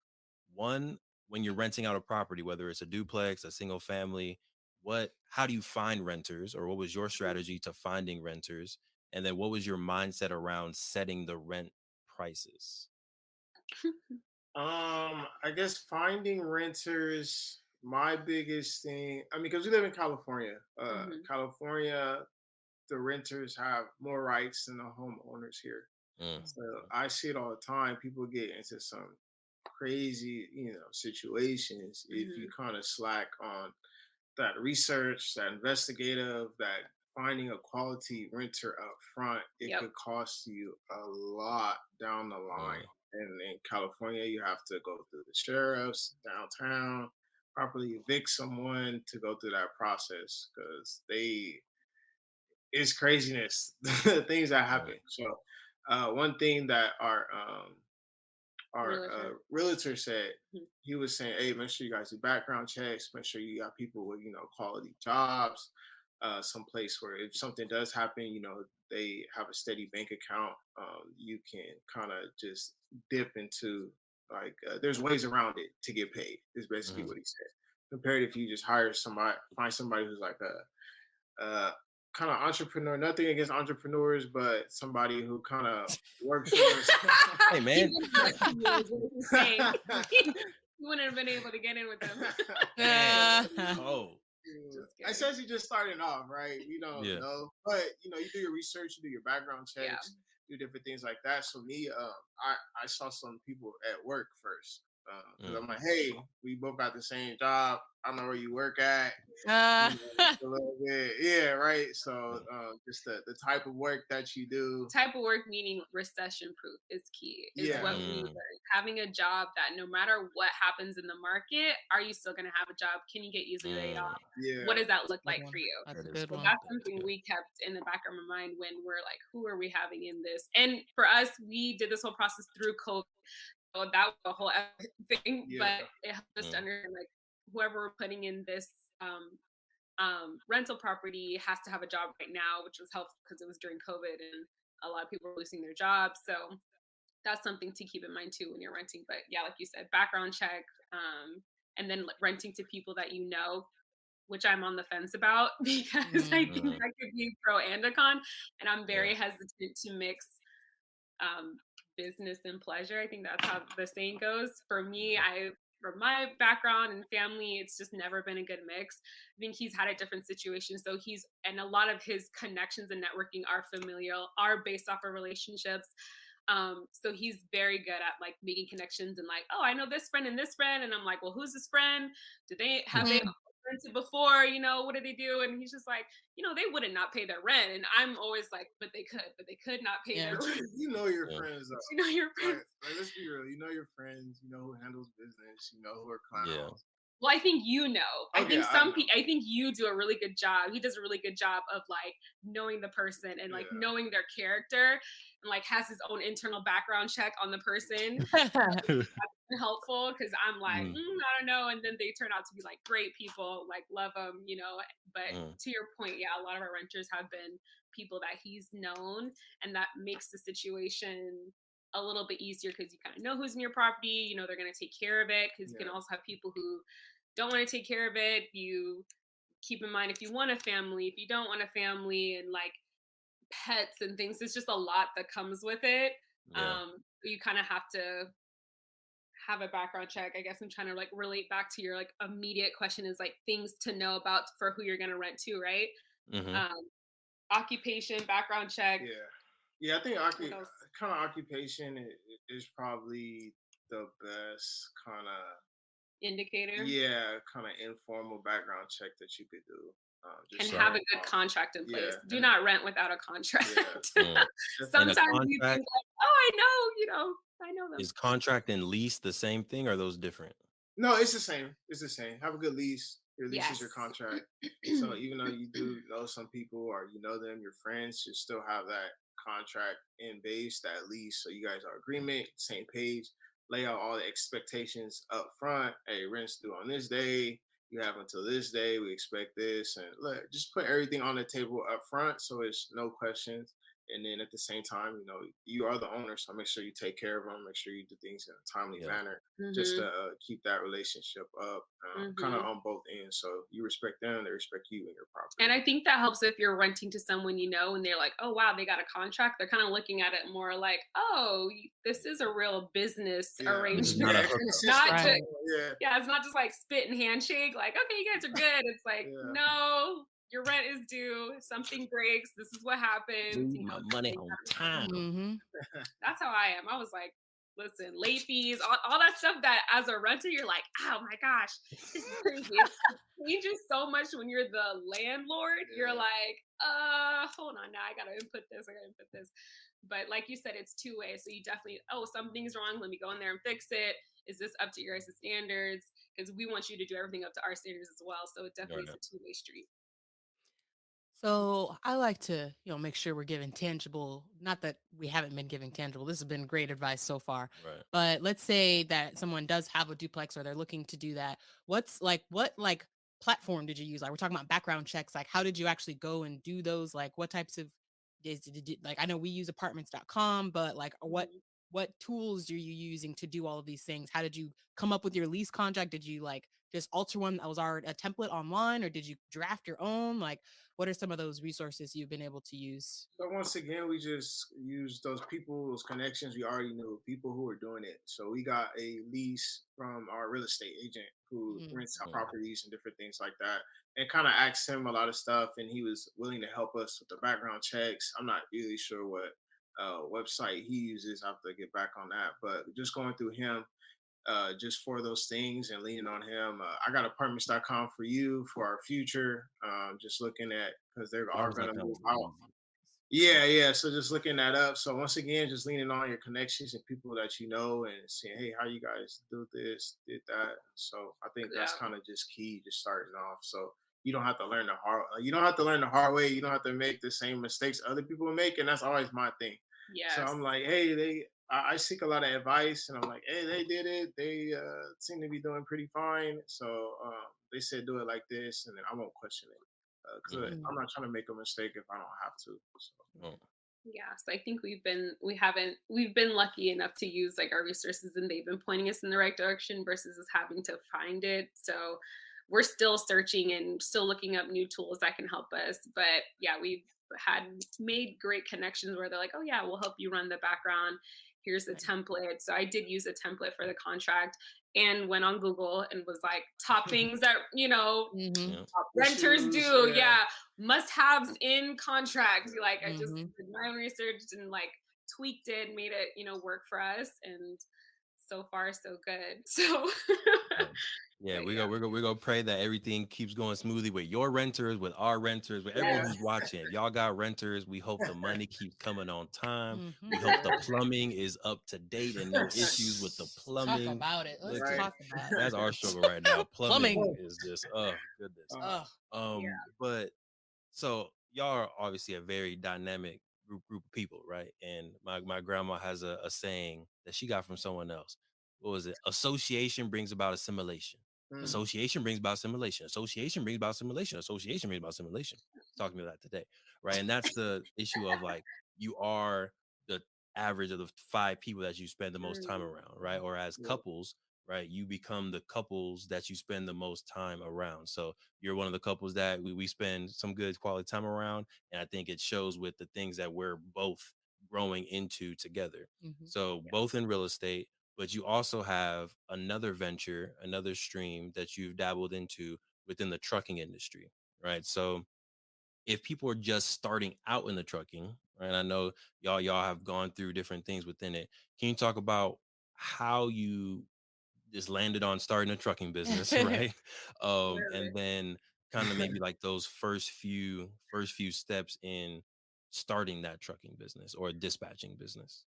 one when you're renting out a property, whether it's a duplex, a single family? How do you find renters, or what was your strategy to finding renters? And then, what was your mindset around setting the rent prices? I guess finding renters, my biggest thing. I mean, because we live in California. Hmm. California, the renters have more rights than the homeowners here. Mm, So I see it all the time. People get into some crazy, situations if you Hmm. kind of slack on that research, that investigative, that finding a quality renter up front. It Yep. could cost you a lot down the line. mm, And in California, you have to go through the sheriffs downtown, properly evict someone to go through that process because it's craziness, the things that happen. right. So, one thing that our Realtor. realtor said, Mhm. he was saying, "Hey, make sure you guys do background checks. Make sure you got people with quality jobs. some place where if something does happen, you know, they have a steady bank account. You can kind of just dip into like there's ways around it to get paid. Is basically Mhm. what he said. Compared if you just hire somebody, find somebody who's like a kind of entrepreneur. Nothing against entrepreneurs, but somebody who kind of works for Hey, He man. wouldn't work for you, is what he's saying. You wouldn't have been able to get in with them. Dang. Oh, Just I kidding. says you're just starting off, right? We don't yeah. know, but you know, you do your research, you do your background Yeah. checks, do different things like that. So me, I saw some people at work first because Mm. I'm like, hey, we both got the same job. I know where you work at. Uh, You know, a little bit, yeah, right. So just the type of work that you do, Type of work meaning recession proof is key, is yeah, what we Mm. learned. Having a job that no matter what happens in the market, are you still going to have a job? Can you get easily laid Mm. off? What yeah, does that look good like for one. you? That's That a is good So one. good. that's That is something good. we kept in the back of our mind when we're like, who are we having in this? And for us, we did this whole process through COVID. So that was a whole other thing, yeah, but it helped us to Mm. understand like whoever we're putting in this rental property has to have a job right now, which was helpful because it was during COVID and a lot of people were losing their jobs. So that's something to keep in mind too when you're renting. But yeah, like you said, background check, and then renting to people that you know, which I'm on the fence about because I Mm. think Mm. that could be pro and a con, and I'm Yeah. very hesitant to mix um, business and pleasure. I think that's how the saying goes. For me, Yeah. from my background and family, it's just never been a good mix. I think he's had a different situation. So and a lot of his connections and networking are familial, are based off of relationships. So he's very good at like making connections and like, oh, I know this friend and this friend. And I'm like, well, who's this friend? Have they Mm. rented before? You know, what do they do? And he's just like, they wouldn't not pay their rent. And I'm always like, but they could not pay Yeah. their but rent. you know your Yeah. friends though. Your friends. Like, let's be real. You know your friends. You know who handles business. You know who are Yeah. clowns. Well, I think you know. I Oh think yeah, I know. I think you do a really good job. He does a really good job of like knowing the person and like Yeah, knowing their character and like has his own internal background check on the person. Helpful because I'm like, Mm. I don't know. And then they turn out to be like great people, like love them, But Mm. to your point, yeah, a lot of our renters have been people that he's known, and that makes the situation a little bit easier because you kind of know who's in your property, they're going to take care of it because you can yeah, also have people who don't want to take care of it. You keep in mind if you want a family, if you don't want a family, and like pets and things, it's just a lot that comes with it. Yeah. You kind of have to have a background check. I guess I'm trying to like relate back to your like immediate question is like things to know about for who you're going to rent to, right? Mm-hmm. Um, Occupation, background check. yeah, yeah. I think What else? kind of occupation is probably the best kind of Indicator. yeah, kind of informal background check that you could do. And Just Right. have a starting good off. contract in place. Yeah, Do and not rent without a contract. yeah, Mm. And a Sometimes you think contract like, oh, I know them. is contract and lease the same thing, or are those different? no, it's the same. It's the same. Have a good lease. Your lease is Yes. your contract. So even though you do know some people or you know them, your friends should still have that contract in base, that lease. So you guys are agreement, same page. Lay out all the expectations up front. Hey, rent's due on this day. You have until this day. We expect this, and look, just put everything on the table up front, so it's no questions. And then at the same time, you are the owner, so make sure you take care of them. Make sure you do things in a timely Yeah. manner just hmm to keep that relationship up, kind of hmm on both ends. So you respect them, they respect you and your And property. I think that helps if you're renting to someone and they're like, oh, wow, they got a contract. They're kind of looking at it more like, oh, this is a real business Yeah, This is arrangement. not a yeah, hookup. it's just Not like, Right. to, yeah, yeah, it's not just like spit and handshake, like, okay, you guys are good. It's like, yeah, no, your rent is due. Something breaks. This is what happens. Need my money Things on happen. time. Mm-hmm. That's how I am. I was like, listen, late fees, all that stuff that as a renter, you're like, oh my gosh, this is crazy. It changes so much when you're the landlord. You're yeah, like, hold on now. I gotta input this. But like you said, it's two ways. So you definitely, something's wrong. Let me go in there and fix it. Is this up to your guys' standards? Because we want you to do everything up to our standards as well. So it definitely is Right. a two-way street. So I like to, make sure we're giving tangible, not that we haven't been giving tangible. This has been great advice so far. Right. But let's say that someone does have a duplex or they're looking to do that. What platform did you use? Like, we're talking about background checks. Like, how did you actually go and do those? Like, what types of like, I know we use apartments.com, but like, Mhm. what tools are you using to do all of these things? How did you come up with your lease contract? Did you like just alter one that was already a template online, or did you draft your own? Like, what are some of those resources you've been able to use? So once again, we just used those people, those connections we already knew, people who were doing it. So we got a lease from our real estate agent who Mhm. rents out properties and different things like that, and kind of asked him a lot of stuff, and he was willing to help us with the background checks. I'm not really sure what website he uses. I have to get back on that, but just going through him just for those things and leaning on him. I got apartments.com for you for our future. Just looking at because they are going to Farmers.com move was out. easy. Yeah, yeah. So just looking that up. So once again, just leaning on your connections and people that you know and saying, hey, how you guys do this, did that. So I think that's Yeah. kind of just key, just starting off. So you don't have to learn the hard. You don't have to learn the hard way. You don't have to make the same mistakes other people make, and that's always my thing. So Yes. I'm like, hey, I seek a lot of advice, and I'm like, hey, they did it. They seem to be doing pretty fine. So they said do it like this, and then I won't question it because Mhm. I'm not trying to make a mistake if I don't have to. So. Mm. Yeah, so I think we've been lucky enough to use like our resources, and they've been pointing us in the right direction versus us having to find it. So we're still searching and still looking up new tools that can help us. But yeah, we've had made great connections where they're like, oh yeah, we'll help you run the background. Here's a Right. template. So I did use a template for the contract and went on Google and was like top things that, Mhm. Yeah. renters Issues, do. yeah. Yeah, must haves in contracts. Like I just Mhm. did my own research and like tweaked it, made it, work for us. And so far so good. So Right. Yeah, but we yeah. go we go pray that everything keeps going smoothly with your renters, with our renters, with everyone Yeah. who's Yes. watching. If y'all got renters, we hope the money keeps coming on time. We Mhm. hope the Yeah. plumbing is up to date and no issues with the Talk plumbing. about it. Let's Look Right. at talk about it. that's our struggle right now. Plumbing Plumbing. is just oh goodness. Uh, Oh. But so y'all are obviously a very dynamic group of people, right? And my grandma has a saying that she got from someone else. What was it? Association brings about assimilation. mm, Mhm. Association brings about assimilation. Association brings about assimilation. Association brings about assimilation. Talking about that today, right? And that's the issue of like you are the average of the 5 people that you spend the most time Mm, around, right? Or as yeah. couples, right? You become the couples that you spend the most time around. So you're one of the couples that we spend some good quality time around. And I think it shows with the things that we're both growing into together. Mhm. So yeah. both in real estate, but you also have another venture, another stream that you've dabbled into within the trucking industry, right? So if people are just starting out in the trucking, right? I know y'all have gone through different things within it. Can you talk about how you just landed on starting a trucking business, right? Really. And then kind of maybe like those first few steps in starting that trucking business or dispatching business.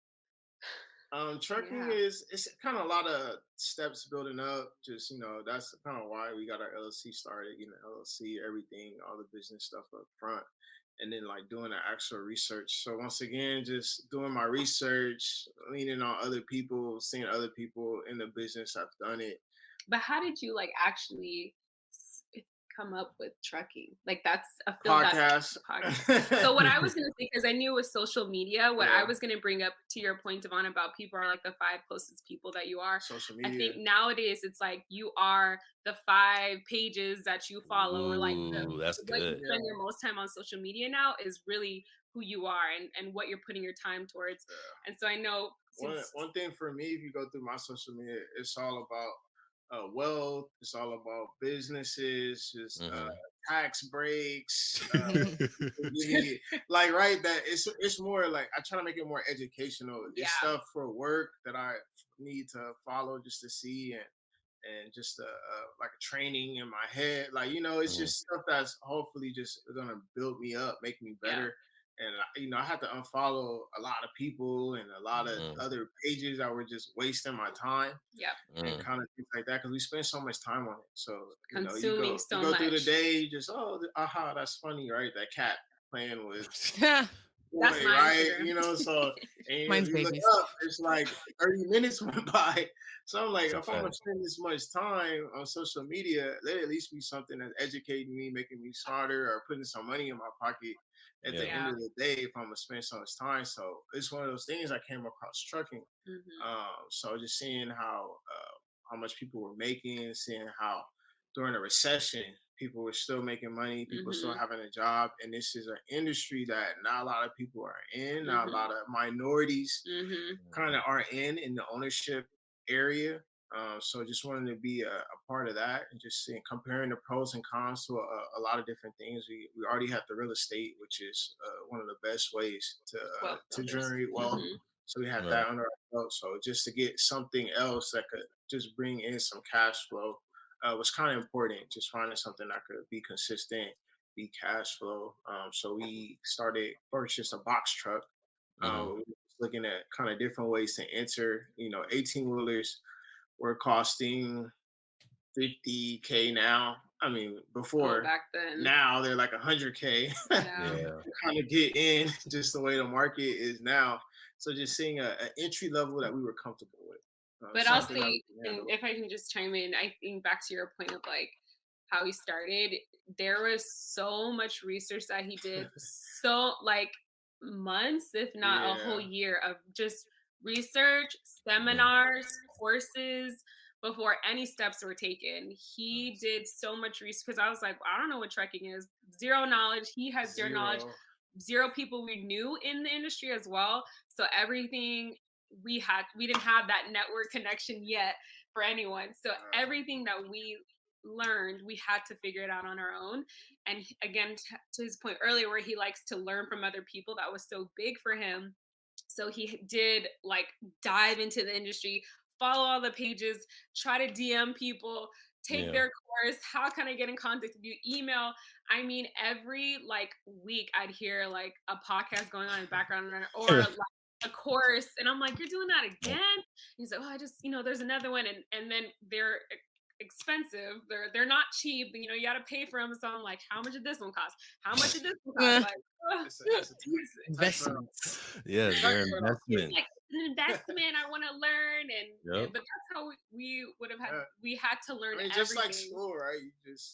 Trucking Yeah. is it's kind of a lot of steps building up. Just that's kind of why we got our LLC started. LLC, everything, all the business stuff up front, and then like doing the actual research. So once again, just doing my research, leaning on other people, seeing other people in the business have done it. But how did you like actually come up with trucking? Like that's a field that Podcast. the podcast. So what I was gonna say, because I knew with social media, what I Yeah, was gonna bring up to your point, Devon, about people are like the 5 closest people that you are. social I media. think nowadays it's like you are the 5 pages that you follow, or like Ooh, that's what you good. Yeah, spend your most time on social media now is really who you are and what you're putting your time towards. yeah. And so I know one since one thing for me, if you go through my social media, it's all about wealth. It's all about businesses, just Hmm. tax breaks. People give me like right that it's more like I try to make it more educational. It's yeah, stuff for work that I need to follow just to see and just like a training in my head. Like it's Hmm. just stuff that's hopefully just gonna build me up, make me yeah, better. And I had to unfollow a lot of people and a lot of Hmm. other pages that were just wasting my time yeah, and Hmm. kind of things like that because we spend so much time on it. So you consuming go you so go through the much. day, just aha, that's funny, right? That cat playing with That's boy, my right? Instagram. You know, so and if Mine's you look babies. up, it's like 30 minutes went by. So I'm like, That's a if I'm gonna fact. spend this much time on social media, let it at least be something that's educating me, making me smarter, or putting some money in my pocket at the Yeah. end Yeah. of the day if I'm gonna spend so much time. So it's one of those things I came across trucking. Hmm. So just seeing how much people were making, seeing how during a recession people were still making money, people still Hmm. having a job, and this is an industry that not a lot of people are in, not a Hmm. lot of minorities Hmm. kind Mhm. of are in the ownership area. So just wanted to be a part of that and just seeing, comparing the pros and cons to a lot of different things. We already have the real estate, which is one of the best ways Wealth to builders. generate wealth. Hmm. So we had Right. that under our belt. So just to get something else that could just bring in some cash flow was kind of important. Just finding something that could be consistent, be cash flow. So we started purchase a box truck. Mhm. We were looking at kind of different ways to enter. 18 wheelers were costing 50K now. I mean, Oh, before, back then. now they're like 100K. Yeah. Yeah. Kind of get in just the way the market is now. So just seeing an entry level that we were comfortable with, But I'll something say, that we can and handle. if I can just chime in, I think back to your point of like how he started, there was so much research that he did, so like months, if not a whole Yeah. year of just research, Mhm. seminars, courses before any steps were taken. He did so much research because I was like, I don't know what trekking is, zero knowledge. He had zero knowledge, Zero. zero people we knew in the industry as well. So everything we didn't have that network connection yet for anyone, so everything that we learned we had to figure it out on our own. And again, to his point earlier where he likes to learn from other people, that was so big for him. So he did like dive into the industry, follow all the pages, try to DM people, take Yeah. their course. How can I get in contact with you? Email. I mean, every like week I'd hear like a podcast going on in the background, or like a course, and I'm like, you're doing that again? He's like, oh, I just, there's another one, and then they're expensive. They're not cheap. You got to pay for them. So I'm like, how much did this one cost? How much did this one cost? Eh, Like, It's a touch for investments. Yes, touch they're for it's investment. like an investment. I want to learn, Yep. but that's how we would have had. Yeah. We had to learn I mean, just like everything, school, right?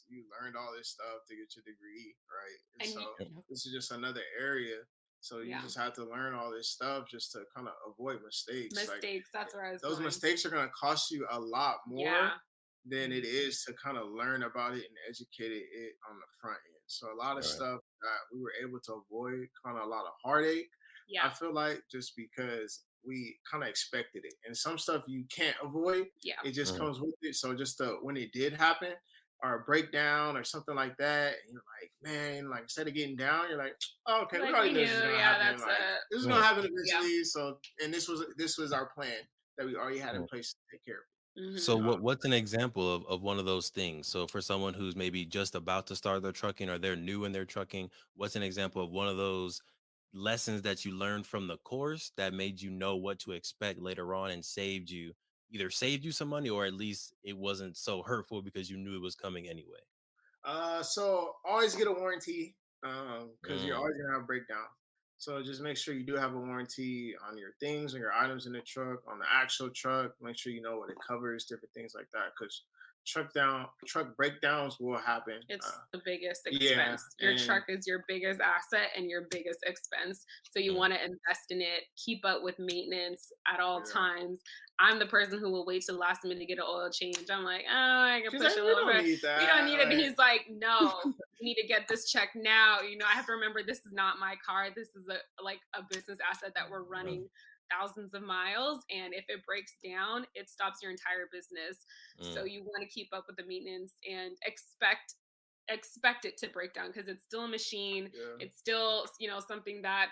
You learned all this stuff to get your degree, right? And and so Yep. Yep. this is just another area. So you yeah, just have to learn all this stuff just to kind of avoid mistakes. Like mistakes. That's where I was those going. mistakes are going to cost you a lot more Yeah. than it is to kind of learn about it and educate it on the front end. So a lot of All right. stuff that we were able to avoid, kind of a lot of heartache. I Yeah. feel like just because we kind of expected it, and some stuff you can't avoid, Yeah. it just Mhm. comes with it. So just when it did happen, or a breakdown or something like that, and you're like, man, like instead of getting down, you're like, oh, okay, we Like already we knew knew. this was gonna Yeah. happen. That's Like this is gonna Yeah. happen yeah. eventually. So and this was our plan that we already had in Yeah. place to take care of So Hmm. it. what's an example of one of those things? So for someone who's maybe just about to start their trucking or they're new in their trucking, what's an example of one of those lessons that you learned from the course that made you know what to expect later on and saved you some money, or at least it wasn't so hurtful because you knew it was coming anyway? So always get a warranty because you're Mm, always gonna have breakdown. So just make sure you do have a warranty on your things, on your items in the truck, on the actual truck. Make sure you know what it covers, different things like that. Because truck breakdowns will happen. It's the biggest Yeah, expense. Your and truck is your biggest asset and your biggest expense. So you mm, want to invest in it, keep up with maintenance at all yeah. times. I'm the person who will wait till the last minute to get an oil change. I'm like, oh, I can She's push like, a we little don't bit. need We don't that. need it. And he's like, no, we need to get this check now. I have to remember this is not my car. This is a business asset that we're yeah, running thousands of miles, and if it breaks down it stops your entire business. So mm, you want to keep up with the maintenance and expect it to break down because it's still a machine. Yeah, It's still something that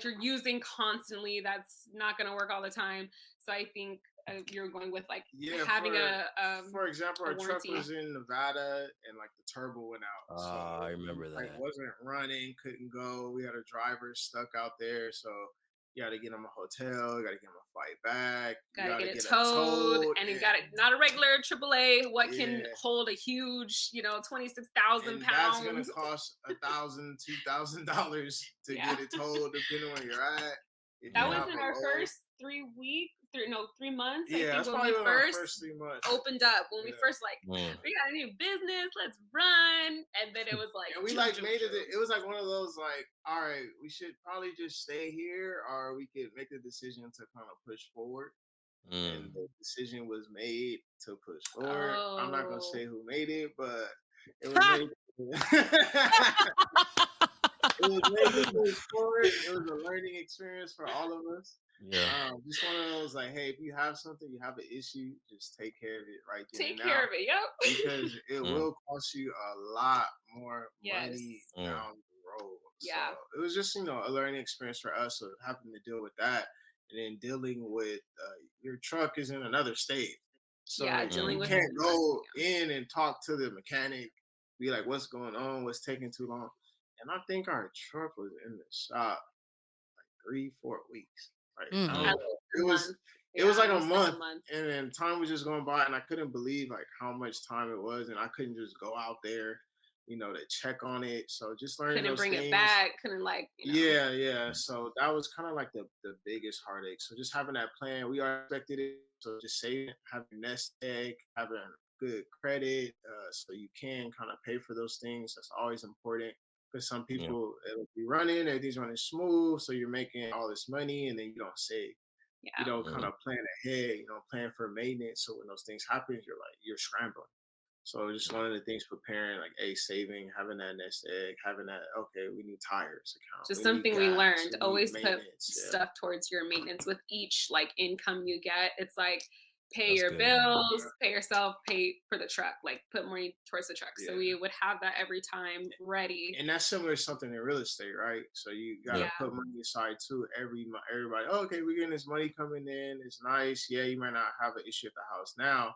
you're using constantly. That's not going to work all the time. So I think you're going with like yeah. having For example, a our truck warranty. was in Nevada and like the turbo went out, so I remember like that. wasn't running, couldn't go. We had a driver stuck out there, so You got to get them a hotel. You got to get them a flight back. You Gotta got to get it get a towed, toad. and it got it not a regular AAA. What can Yeah. hold a huge, 26,000 And that's gonna pounds? cost $1,000, $2,000 to Yeah. get it towed, depending where you're at. If That you was Yeah. have in a our low, first 3 months. I yeah, think that's when probably we one of our first first 3 months. opened up, when we Yeah. first like, Mm. we got a new business, let's run. And then it was like, And we like made it. It was like one of those like, all right, we should probably just stay here, or we could make the decision to kind of push forward. And Mm. the decision was made to push forward. I'm not gonna Oh, say who made it, but it was made. It was made to move forward. It was a learning experience for all of us. Yeah. Just one of those like, hey, if you have something, you have an issue, just take care of it right then take and care now, of it. Yep. because it Mm. will cost you a lot more Yes. money Mm. down the road. Yeah. So it was just a learning experience for us of having to deal with that, and then dealing with your truck is in another state, so Yeah, dealing you with can't go yeah. in and talk to the mechanic, be like, what's going on, what's taking too long. And I think our truck was in the shop 3-4 weeks. Like I don't Mm. At know. least a It was month. it was Yeah, like at a least month, a month. and then time was just going by, and I couldn't believe like how much time it was, and I couldn't just go out there, to check on it. So just learning Couldn't those bring it things. back. Couldn't Yeah. So that was kind of like the biggest heartache. So just having that plan, we are expected it. So just saving, having nest egg, having good credit, so you can kind of pay for those things. That's always important, because some Yeah. people, it'll be running, everything's running smooth, so you're making all this money, and then you don't save. You Yeah. don't kind Mm. of plan ahead. You don't plan for maintenance. So when those things happen, you're scrambling. So just Yeah. one of the things preparing, like, saving, having that nest egg, having that, okay, we need tires account, Just we need something we gas, learned. we need Always put maintenance. Yeah. stuff towards your maintenance with each like income you get. It's like pay That's your good. bills, pay yourself, pay for the truck, like put money towards the truck. So Yeah. we would have that every time ready. And that's similar to something in real estate, right? So you gotta Yeah. put money aside too. Everybody, oh, okay, we're getting this money coming in. It's nice. Yeah, you might not have an issue at the house now,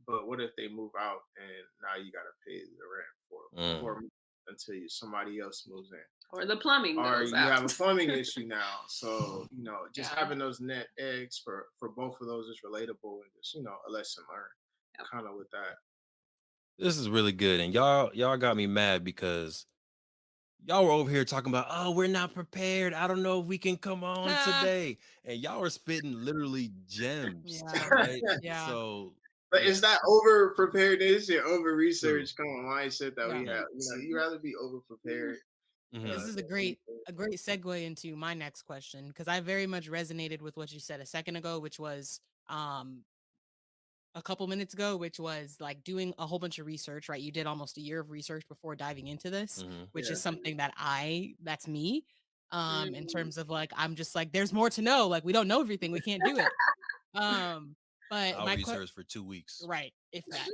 but what if they move out and now you gotta pay the rent for Mm. 4 months until somebody else moves in, Or the plumbing or goes you out. have a plumbing issue now. So just Yeah. having those net eggs for both of those is relatable, and just a lesson learned, Yep. kind of with that. This is really good. And y'all got me mad because y'all were over here talking about, oh, we're not prepared. I don't know if we can come on today. And y'all were spitting literally gems, Yeah. right? Yeah. So But yeah, it's that over preparedness and over true. research kind of mindset that Yeah. we have. You rather be over prepared. Mhm. This is a great segue into my next question, because I very much resonated with what you said a second ago, which was a couple minutes ago, which was like doing a whole bunch of research, right? You did almost a year of research before diving into this, Mhm. which Yeah. is something that that's me. In Mm. terms of like, I'm just like, there's more to know. Like, we don't know everything. We can't do it. But I'll my question, research for 2 weeks. right, if that.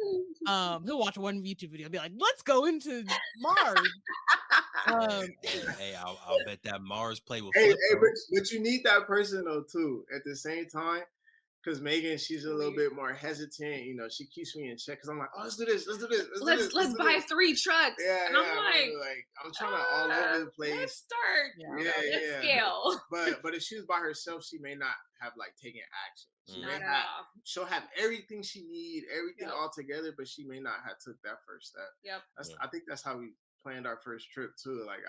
He'll watch one YouTube video and be like, let's go into Mars. Hey, I'll bet that Mars play will Hey, flip hey, though. but you need that person though too. At the same time, because Megan, she's a little bit more hesitant. She keeps me in check because I'm like, oh, let's do this, let's do this, Let's do buy this. 3 trucks. Yeah, And yeah. I'm like, I'm trying to all over the let's place. start. Yeah. Let's scale. But if she was by herself, she may not have like taken action. She may Not at have. all. She'll have everything she need, everything Yep. all together, but she may not have took that first step. Yep. I think that's how we planned our first trip too. Like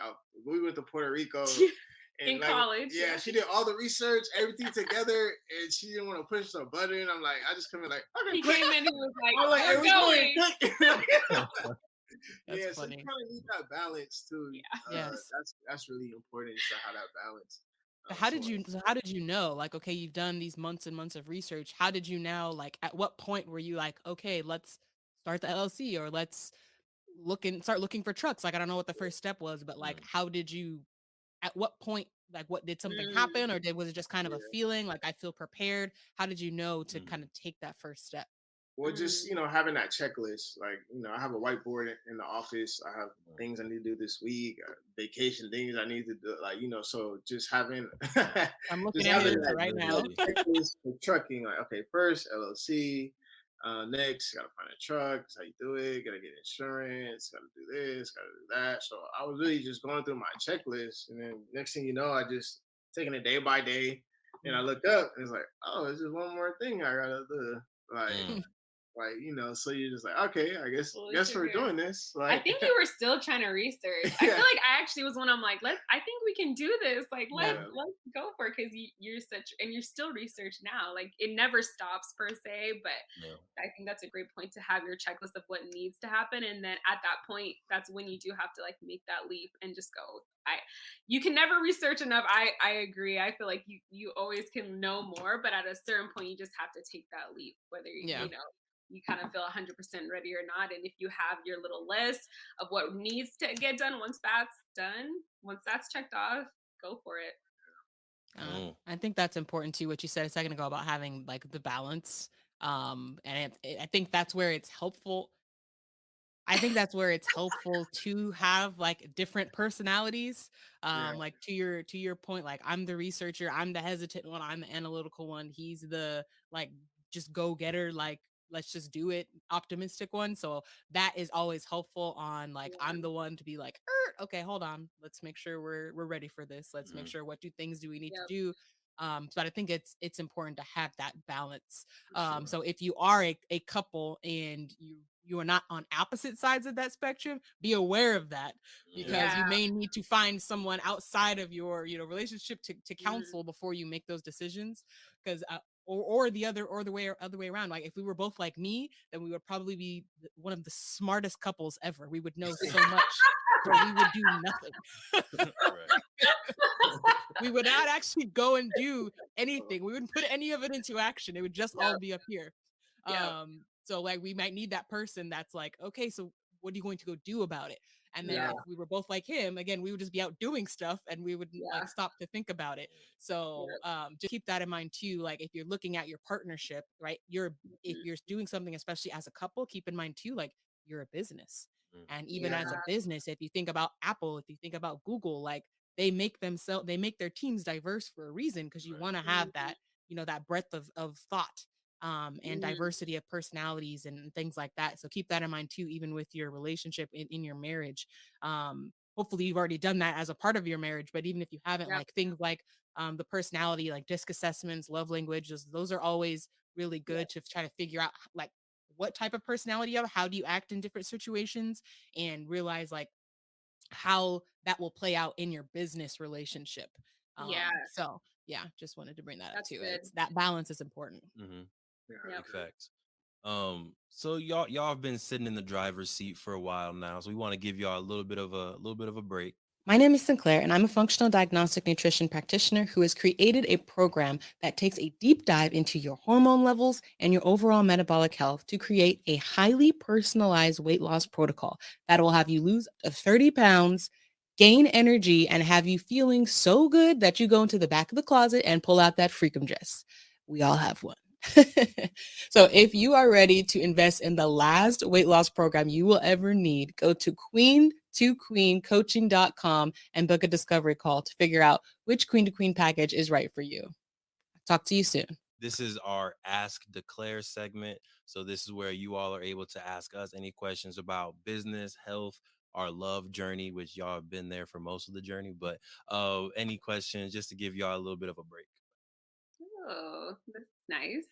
we went to Puerto Rico. In like, college. Yeah, she did all the research, everything together, and she didn't want to push the button. I'm like, I just come in like, okay, He click. came in, he was like, I'm like, we're hey, going. That's Yeah, so funny. you kind of need that balance too. Yeah. Yes. That's really important, is to have that balance. How did you know? Like, okay, you've done these months and months of research. How did you now, like, at what point were you like, okay, let's start the LLC, or let's start looking for trucks? Like, I don't know what the first step was, but like, how did you, at what point, like, what did something happen, or was it just kind of a feeling like I feel prepared? How did you know to kind of take that first step? Well, just having that checklist. Like, I have a whiteboard in the office. I have things I need to do this week, vacation things I need to do. Like, so just having I'm looking just at having it right now. checklist for trucking. Like, okay, first LLC. Next, gotta find a truck. That's how you do it. Gotta get insurance. Gotta do this. Gotta do that. So I was really just going through my checklist, and then next thing you know, I just taking it day by day. And I look up and it's like, oh, it's just one more thing I gotta do. Like, Mm. so you're just like, okay, I guess Pull the guess we're trigger. doing this. I Like, think you were still trying to research. I feel yeah, like I actually was when I'm like, I think we can do this. Like, yeah, let's go for it because you're such, and you're still research now. Like, it never stops per se, but Yeah. I think that's a great point to have your checklist of what needs to happen, and then at that point, that's when you do have to like make that leap and just go. You can never research enough. I agree. I feel like you always can know more, but at a certain point, you just have to take that leap, whether Yeah. you kind of feel 100% ready or not. And if you have your little list of what needs to get done, once that's checked off, go for it. Mm. I think that's important too. What you said a second ago about having like the balance, and I think that's where it's helpful. I think that's where it's helpful to have like different personalities. yeah, Like to your point, like I'm the researcher, I'm the hesitant one, I'm the analytical one. He's the like just go getter, like let's just do it, optimistic one. So that is always helpful. On like Yeah. I'm the one to be like, okay, hold on, let's make sure we're ready for this. Let's make Mm. sure what things do we need to Yep. do. But I think it's important to have that balance. For sure. So if you are a couple and you are not on opposite sides of that spectrum, be aware of that, Yeah. because Yeah. you may need to find someone outside of your relationship to Mm, counsel before you make those decisions. Because or the way around, like if we were both like me, then we would probably be one of the smartest couples ever. We would know so much, but we would do nothing. Right. We would not actually go and do anything. We wouldn't put any of it into action. It would just all yep. be up here. Yep. So like we might need that person that's like, okay, so what are you going to go do about it? And then yeah, if we were both like him, again, we would just be out doing stuff and we wouldn't like Yeah. stop to think about it. So Yep. just keep that in mind too. Like if you're looking at your partnership, right? If Mhm. you're doing something, especially as a couple, keep in mind too, like you're a business. Mm. And even yeah, as a business, if you think about Apple, if you think about Google, like they make their teams diverse for a reason, because you Right. want to have Mhm. that, that breadth of thought, and Mhm. diversity of personalities and things like that. So keep that in mind too, even with your relationship in your marriage. Hopefully you've already done that as a part of your marriage, but even if you haven't, Yep. like things like the personality, like disc assessments, love languages, those are always really Yep. good to try to figure out like what type of personality you have, how do you act in different situations, and realize like how that will play out in your business relationship. Yeah. So yeah, just wanted to bring that up That's too. good. It's that balance is important. Mm-hmm. yeah. Big Yep. facts. So y'all have been sitting in the driver's seat for a while now, so we want to give y'all a little bit of a break. My name is Sinclair, and I'm a functional diagnostic nutrition practitioner who has created a program that takes a deep dive into your hormone levels and your overall metabolic health to create a highly personalized weight loss protocol that will have you lose up to 30 pounds, gain energy, and have you feeling so good that you go into the back of the closet and pull out that freakum dress. We all have one. So if you are ready to invest in the last weight loss program you will ever need, go to queen2queencoaching.com and book a discovery call to figure out which queen to queen package is right for you. Talk to you soon. This is our Ask Declare segment. So this is where you all are able to ask us any questions about business, health, our love journey, which y'all have been there for most of the journey. But any questions just to give y'all a little bit of a break. Oh, that's nice.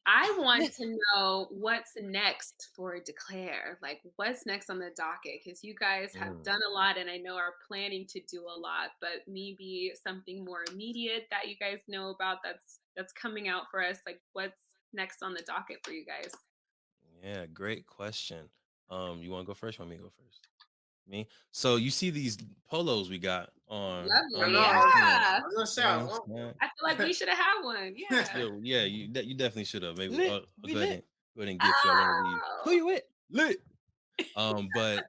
I want to know what's next for Declare. Like, what's next on the docket? Because you guys have Mm. done a lot and I know are planning to do a lot, but maybe something more immediate that you guys know about that's coming out for us. Like, what's next on the docket for you guys? Yeah, great question. You want to go first? Want me to go first? Me. So you see these polos we got I on Lovely. know. the I was, screen. Yeah. I was gonna say You know I what I'm want saying? I feel like we should have had one. Yeah. one. Yeah, you definitely should have. Maybe Lit. I'll We go ahead lit. and gift y'all one of these. Who Oh. you with? Lit. But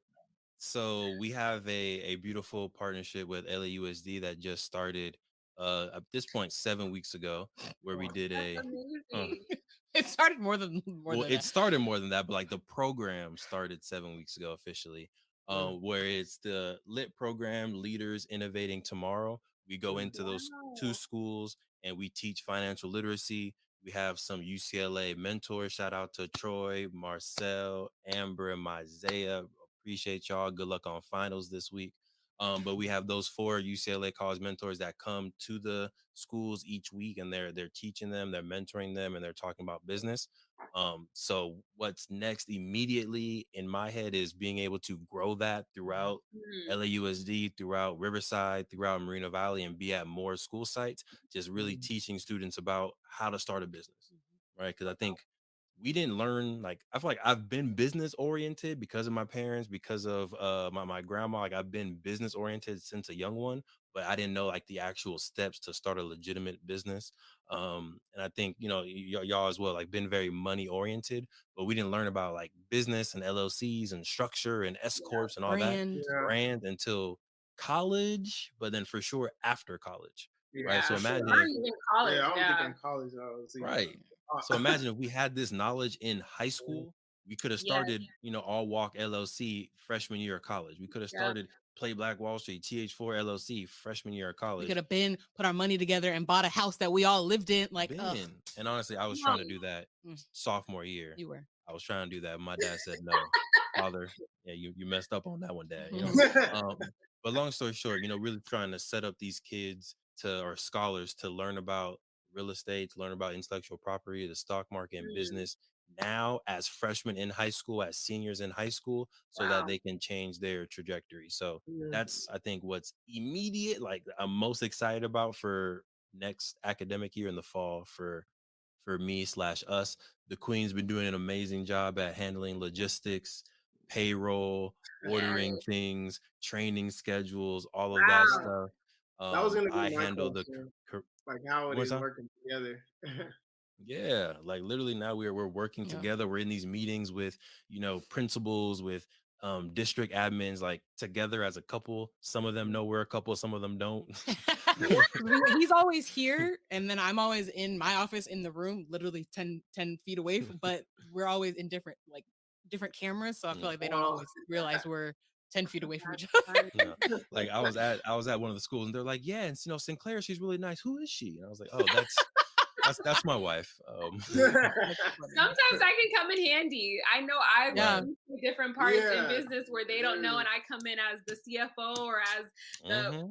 so we have a beautiful partnership with LAUSD that just started at this point 7 weeks ago, where we Wow. did That's a uh, amazing. It started more well, than it that. started more than that, but like the program started 7 weeks ago officially. Mm, Where it's the lit program, Leaders Innovating Tomorrow. We go mm, into those two Wow. schools and we teach financial literacy. We have some UCLA mentors. Shout out to Troy, Marcel, Amber, and Isaiah. Appreciate y'all. Good luck on finals this week. But we have those 4 UCLA college mentors that come to the schools each week, and they're teaching them, they're mentoring them, and they're talking about business. So what's next immediately in my head is being able to grow that throughout Mhm. LAUSD, throughout Riverside, throughout Moreno Valley, and be at more school sites, just really teaching students about how to start a business, right? Because I think we didn't learn, like, I feel like I've been business oriented because of my parents, because of my grandma. Like, I've been business oriented since a young one, but I didn't know like the actual steps to start a legitimate business. And I think, y'all as well, like, been very money oriented, but we didn't learn about like business and LLCs and structure and S Yeah, corps and all that Brand. yeah, brand until college, but then for sure after college, yeah, right? for So Yeah. sure. imagine Not if, even Yeah, college. I don't think Yeah. in college I was even. right. So imagine if we had this knowledge in high school, we could have Yes. started, All Walk LLC freshman year of college. We could have Yep. started Play Black Wall Street, TH4 LLC freshman year of We could college. have been put our money together and bought a house that we all lived in. Like, Been. And honestly, I was No. trying to do that Mm. sophomore year. You were. I was trying to do that. My dad said no. Father, yeah, you messed up on that one, Dad. But long story short, really trying to set up these kids or scholars to learn about real estate, to learn about intellectual property, the stock market, and Mm, business now as freshmen in high school, as seniors in high school, so that wow. they can change their trajectory. So Yeah. that's, I think, what's immediate, like, I'm most excited about for next academic year in the fall for me slash us. The Queen's been doing an amazing job at handling logistics, payroll, Yes. ordering things, training schedules, all of that Yeah. Wow. stuff. That was gonna be I my handle the question. Like how one it more is time. working together. Yeah, like literally now we're working Yeah. together. We're in these meetings with, principals, with district admins, like together as a couple. Some of them know we're a couple, some of them don't. He's always here, and then I'm always in my office in the room, literally 10 feet away. But we're always in different cameras, so I feel Yeah. like they don't Well, always realize we're 10 feet away from each That's other. funny. No, like I was at one of the schools, and they're like, "Yeah, and Sinclair, she's really nice. Who is she?" And I was like, "Oh, that's my wife." That's funny. Sometimes I can come in handy. I know I've Yeah. Right. been to different parts in yeah. business where they don't know, and I come in as the CFO or as the Mm-hmm.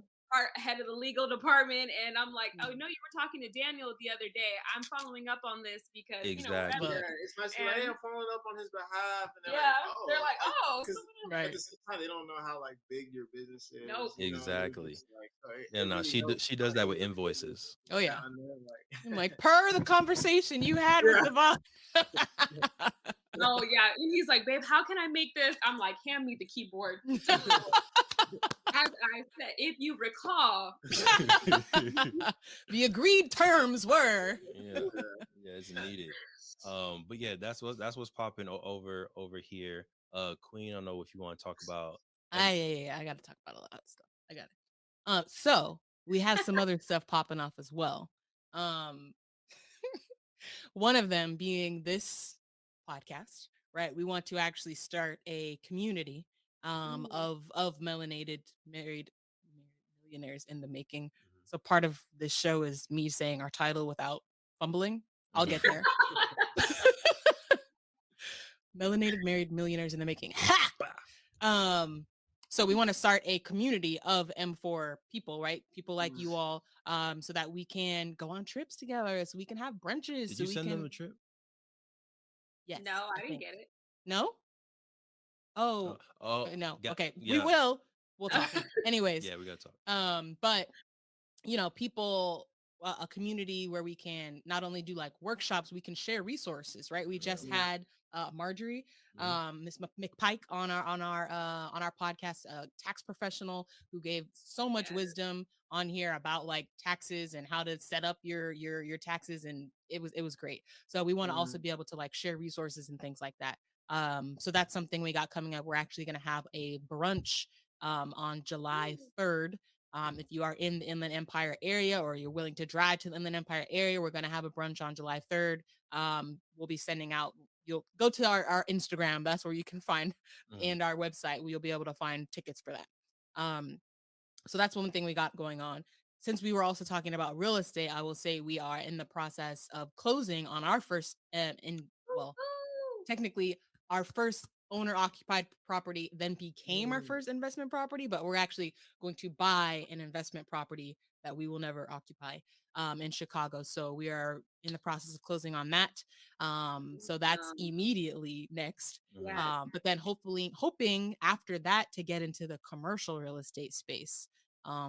head of the legal department, and I'm like, oh no, you were talking to Daniel the other day. I'm following up on this because Exactly. Yeah, But whatever. it's nice to be like, hey, And I'm following up on his behalf, and they're yeah, like, oh, they're like, like, oh, because someone at right. the same time they don't know how like big your business is. nope. You know, they're Exactly. just like, so Yeah, it no, really helps. she does Like, that with invoices. Oh yeah. and they're like, I'm like, per the conversation you had with yeah, Devon. Oh yeah, and he's like, babe, how can I make this? I'm like, hand me the keyboard. As I said, if you recall, The agreed terms were. Yeah, yeah, it's needed. But yeah, that's what's popping over here. Queen, I don't know if you want to talk about. I gotta talk about a lot of stuff. I got it. So we have some other stuff popping off as well. Um, one of them being this podcast, right? We want to actually start a community of melanated married millionaires in the making. So part of this show is me saying our title without fumbling. I'll get there. Melanated married millionaires in the making. Ha! So we want to start a community of M4 people, right? People like you all, so that we can go on trips together, so we can have brunches. Did So you we send them can. a trip? Yes. no, I didn't think. get it. No. Oh Oh, no. got, Okay. We yeah, will. We'll talk. Anyways. yeah, we gotta talk. But people, a community where we can not only do like workshops, we can share resources, right? We just Yeah. had Marjorie, Miss McPike on our podcast, a tax professional who gave so much Yes. wisdom on here about like taxes and how to set up your taxes, and it was great. So we want to also be able to like share resources and things like that. So that's something we got coming up. We're actually going to have a brunch on July 3rd. If you are in the Inland Empire area or you're willing to drive to the Inland Empire area, we're going to have a brunch on July 3rd. We'll be sending out, you'll go to our Instagram. That's where you can find, and our website, you'll be able to find tickets for that. So that's one thing we got going on. Since we were also talking about real estate, I will say we are in the process of closing on our first, well, technically our first owner occupied property then became our first investment property, but we're actually going to buy an investment property that we will never occupy in Chicago. So we are in the process of closing on that. So that's immediately next. Mhm. Yes. But then hoping after that to get into the commercial real estate space,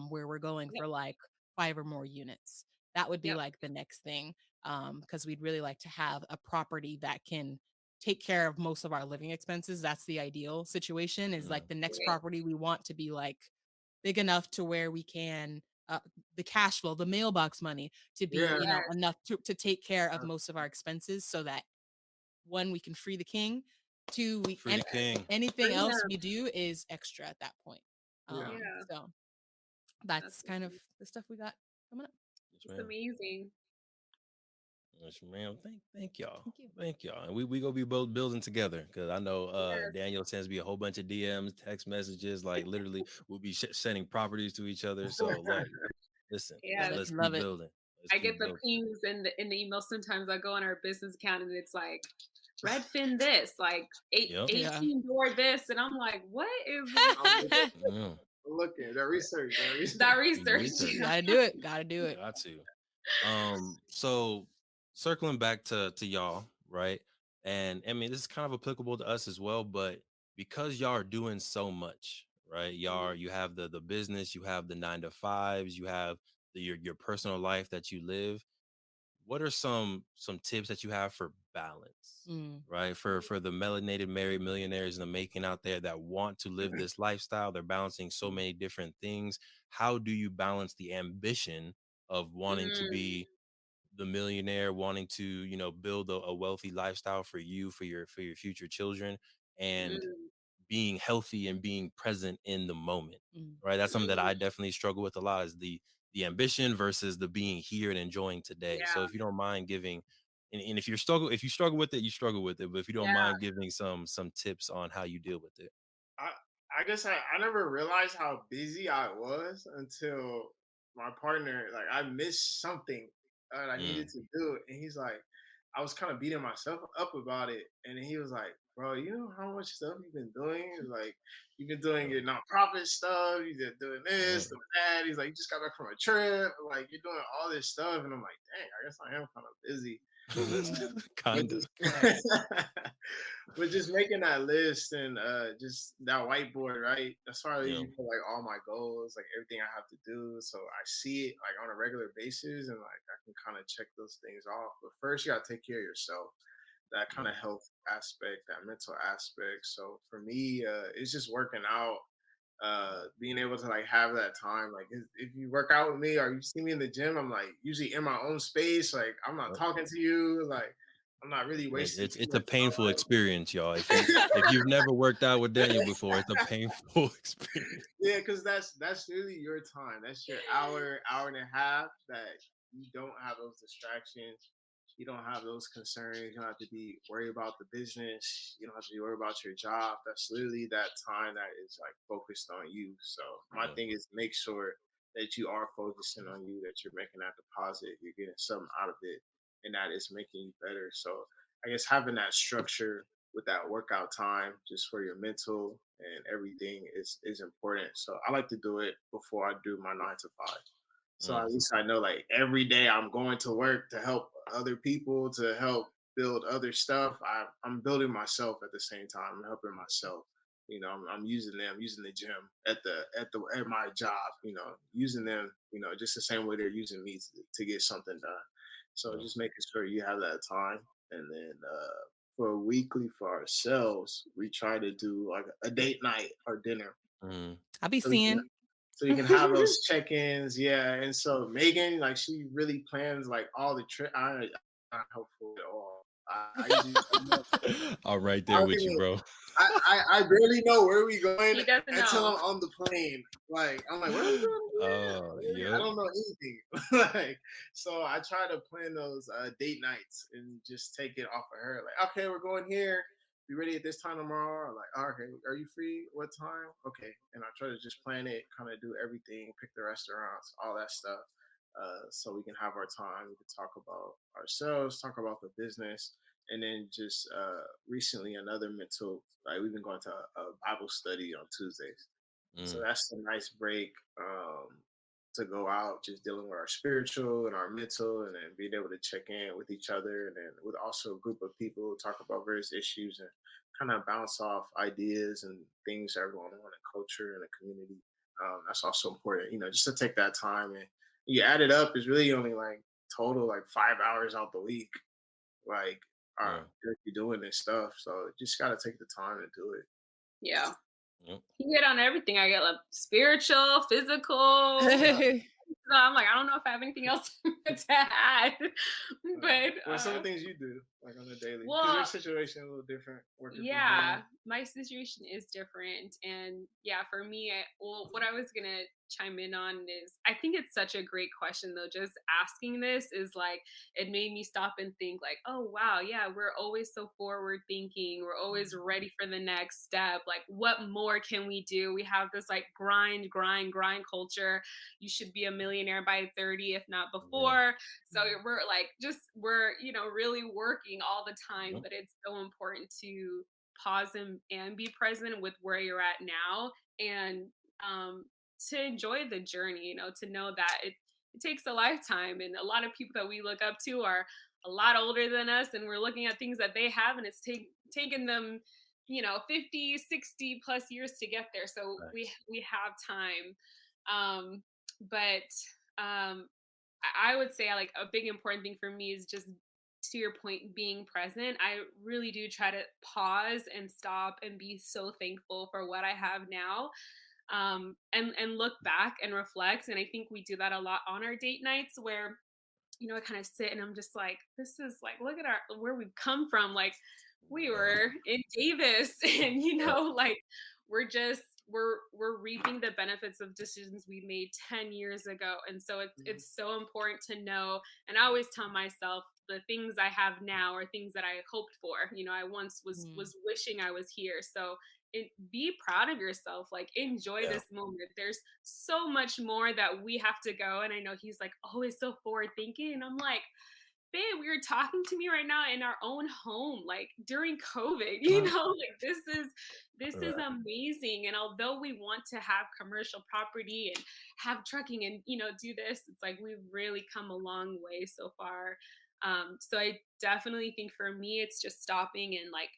where we're going Yep. for like 5 or more units. That would be Yep. like the next thing, because we'd really like to have a property that can take care of most of our living expenses. That's the ideal situation. Is like Mhm. the next Right. property we want to be like big enough to where we can the cash flow, the mailbox money to be, Yeah. you know, Yes. enough to take care of most of our expenses, so that one, we can free the king, two, we Free the king. anything else Freedom. we do is extra at that point. Yeah. Yeah. So That's that's kind of the stuff we got coming up. Yes, it's ma'am. amazing. Yes, ma'am. Thank y'all. Thank you. Thank y'all. And we gonna be both building together, because I know Yes. Daniel sends me a whole bunch of DMs, text messages, like literally we'll be sending properties to each other. So like, listen, let's Yes. let's Love keep it. building. Let's I get keep the building. pings in the email. Sometimes I go on our business account and it's like Redfin this, like Yep. Yeah. 18 door this, and I'm like, what is Mm. Looking that research, that research. that Do your research? research. Gotta do it. Gotta do it. Got to. So circling back to y'all, right? And I mean, this is kind of applicable to us as well, but because y'all are doing so much, right? You have the business, you have the 9 to 5s, you have your personal life that you live. What are some tips that you have for balance, Mm, right? For the melanated married millionaires in the making out there that want to live this lifestyle, they're balancing so many different things. How do you balance the ambition of wanting to Mm, be the millionaire, wanting to, build a wealthy lifestyle for you, for your future children, and mm, being healthy and being present in the moment, mm, right? That's something that I mm. definitely struggle with a lot, is the ambition versus the being here and enjoying today. So Yeah. if you don't mind giving, and if you struggle with it, you struggle with it, but if you don't Yeah. mind giving some tips on how you deal with it. I I guess I never realized how busy I was until my partner, like, I missed something that I needed Mm, to do, and he's like, I was kind of beating myself up about it, and then he was like, "Bro, you know how much stuff you've been doing? Like, you've been doing yeah, your nonprofit stuff, you've been doing yeah. this, doing that." He's like, "You just got back from a trip, like you're doing all this stuff," and I'm like, "Dang, I guess I am kind of busy." mm. But Kinda. just but just making that list and just that whiteboard, right? That's why I Yeah. usually put like all my goals, like everything I have to do. So I see it like on a regular basis and like I can kind of check those things off. But first you gotta take care of yourself. That kind Yeah. of health aspect, that mental aspect. So for me, it's just working out, being able to like have that time. Like if you work out with me or you see me in the gym, I'm like usually in my own space. Like I'm not Yep. talking to you. Like I'm not really wasting too It's a much painful experience, y'all. If you've never worked out with Daniel before, it's a time. painful experience. Yeah, because that's really your time. That's your hour and a half that you don't have those distractions. You don't have those concerns. You don't have to be worried about the business. You don't have to be worried about your job. That's literally that time that is like focused on you. So my Yeah. thing is make sure that you are focusing on you, that you're making that deposit, you're getting something out of it, and that is making you better. So I guess having that structure with that workout time just for your mental and everything is important. So I like to do it before I do my 9 to 5. So at Mm, least I know like every day I'm going to work to help other people, to help build other stuff. I'm building myself at the same time. I'm helping myself. I'm using them, using the gym at my job. Using them. Just the same way they're using me to get something done. So yeah. just making sure you have that time, and then for weekly for ourselves, we try to do like a date night or dinner, Mm, I be so we can seeing. so you can have those check-ins, yeah. And so Megan, like, she really plans like all the trip. I'm not helpful at all. I usually I'm right I there don't with you, even bro. I barely know where we going He doesn't until I'm know. on the plane. Like I'm like, what are we doing again? I Yep. don't know anything. Like, so I try to plan those date nights and just take it off of her. Like, okay, we're going here. Be ready at this time tomorrow. Or like, oh, okay, are you free? What time? Okay. And I try to just plan it, kind of do everything, pick the restaurants, all that stuff. So we can have our time. We can talk about ourselves, talk about the business, and then just recently another mental, like we've been going to a Bible study on Tuesdays. So Mm, that's a nice break, to go out, just dealing with our spiritual and our mental, and then being able to check in with each other, and then with also a group of people talk about various issues and kind of bounce off ideas and things that are going on in culture and the community. That's also important, just to take that time, and you add it up, it's really only like total like 5 hours out the week, like mm, if you're doing this stuff. So just got to take the time to do Yeah. yep, You hit on everything. I get like spiritual, physical. So I'm like, I don't know if I have anything else to add. But What are some of the things you do like on a daily? Because your well, situation is a little different working from yeah, home. my situation is different. And yeah, for me, well, what I was going to chime in on is I think it's such a great question, though. Just asking this is like, it made me stop and think, like, oh, wow, yeah, we're always so forward thinking. We're always ready for the next step. Like, what more can we do? We have this like grind, grind, grind culture. You should be a millionaire by 30, if not yeah, before. So we're like, just, we're, really working all the time, yep, but it's so important to pause and be present with where you're at now, and um, to enjoy the journey, to know that it takes a lifetime. And a lot of people that we look up to are a lot older than us, and we're looking at things that they have, and it's taken them 50, 60 plus years to get there. So we facts. we have time. But I would say like a big important thing for me is just, to your point, being present. I really do try to pause and stop and be so thankful for what I have now, and look back and reflect. And I think we do that a lot on our date nights, where I kind of sit and I'm just like, this is like, look at our where we've come from. Like, we Yeah, were in Davis, and yep, like we're just we're reaping the benefits of decisions we made 10 years ago. And so Mhm. it's so important to know. And I always tell myself the things I have now are things that I hoped for. I once Mm. was wishing I was here. So be proud of yourself, like enjoy yeah, this moment. There's so much more that we have to go. And I know he's like always so forward thinking, and I'm like, babe, you're talking to me right now in our own home, like during COVID. Like this is right, amazing. And although we want to have commercial property and have trucking and do this, it's like we've really come a long way so far. So I definitely think for me it's just stopping and like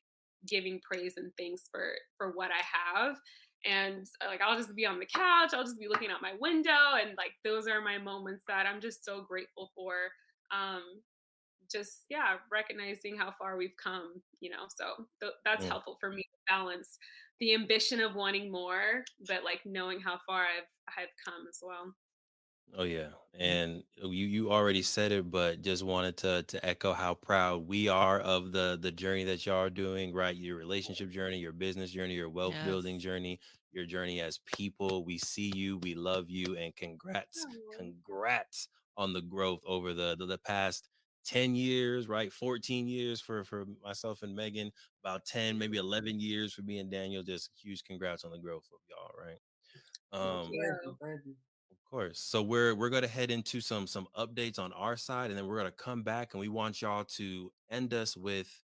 giving praise and thanks for what I have. And like I'll just be on the couch, I'll just be looking out my window, and like those are my moments that I'm just so grateful for. um just, yeah, recognizing how far we've come. So that's mm. helpful for me to balance the ambition of wanting more, but like knowing how far I've come as well. Oh yeah, and you already said it, but just wanted to echo how proud we are of the journey that y'all are doing. Right, your relationship journey, your business journey, your wealth building Yes. journey, your journey as people. We see you, we love you, and congrats, Oh, congrats on the growth over the past 10 years, right? 14 years for myself and Megan, about 10, maybe 11 years for me and Daniel. Just huge congrats on the growth of y'all, right? thank Thank you. you, thank you. Of course. So we're gonna head into some updates on our side, and then we're gonna come back, and we want y'all to end us with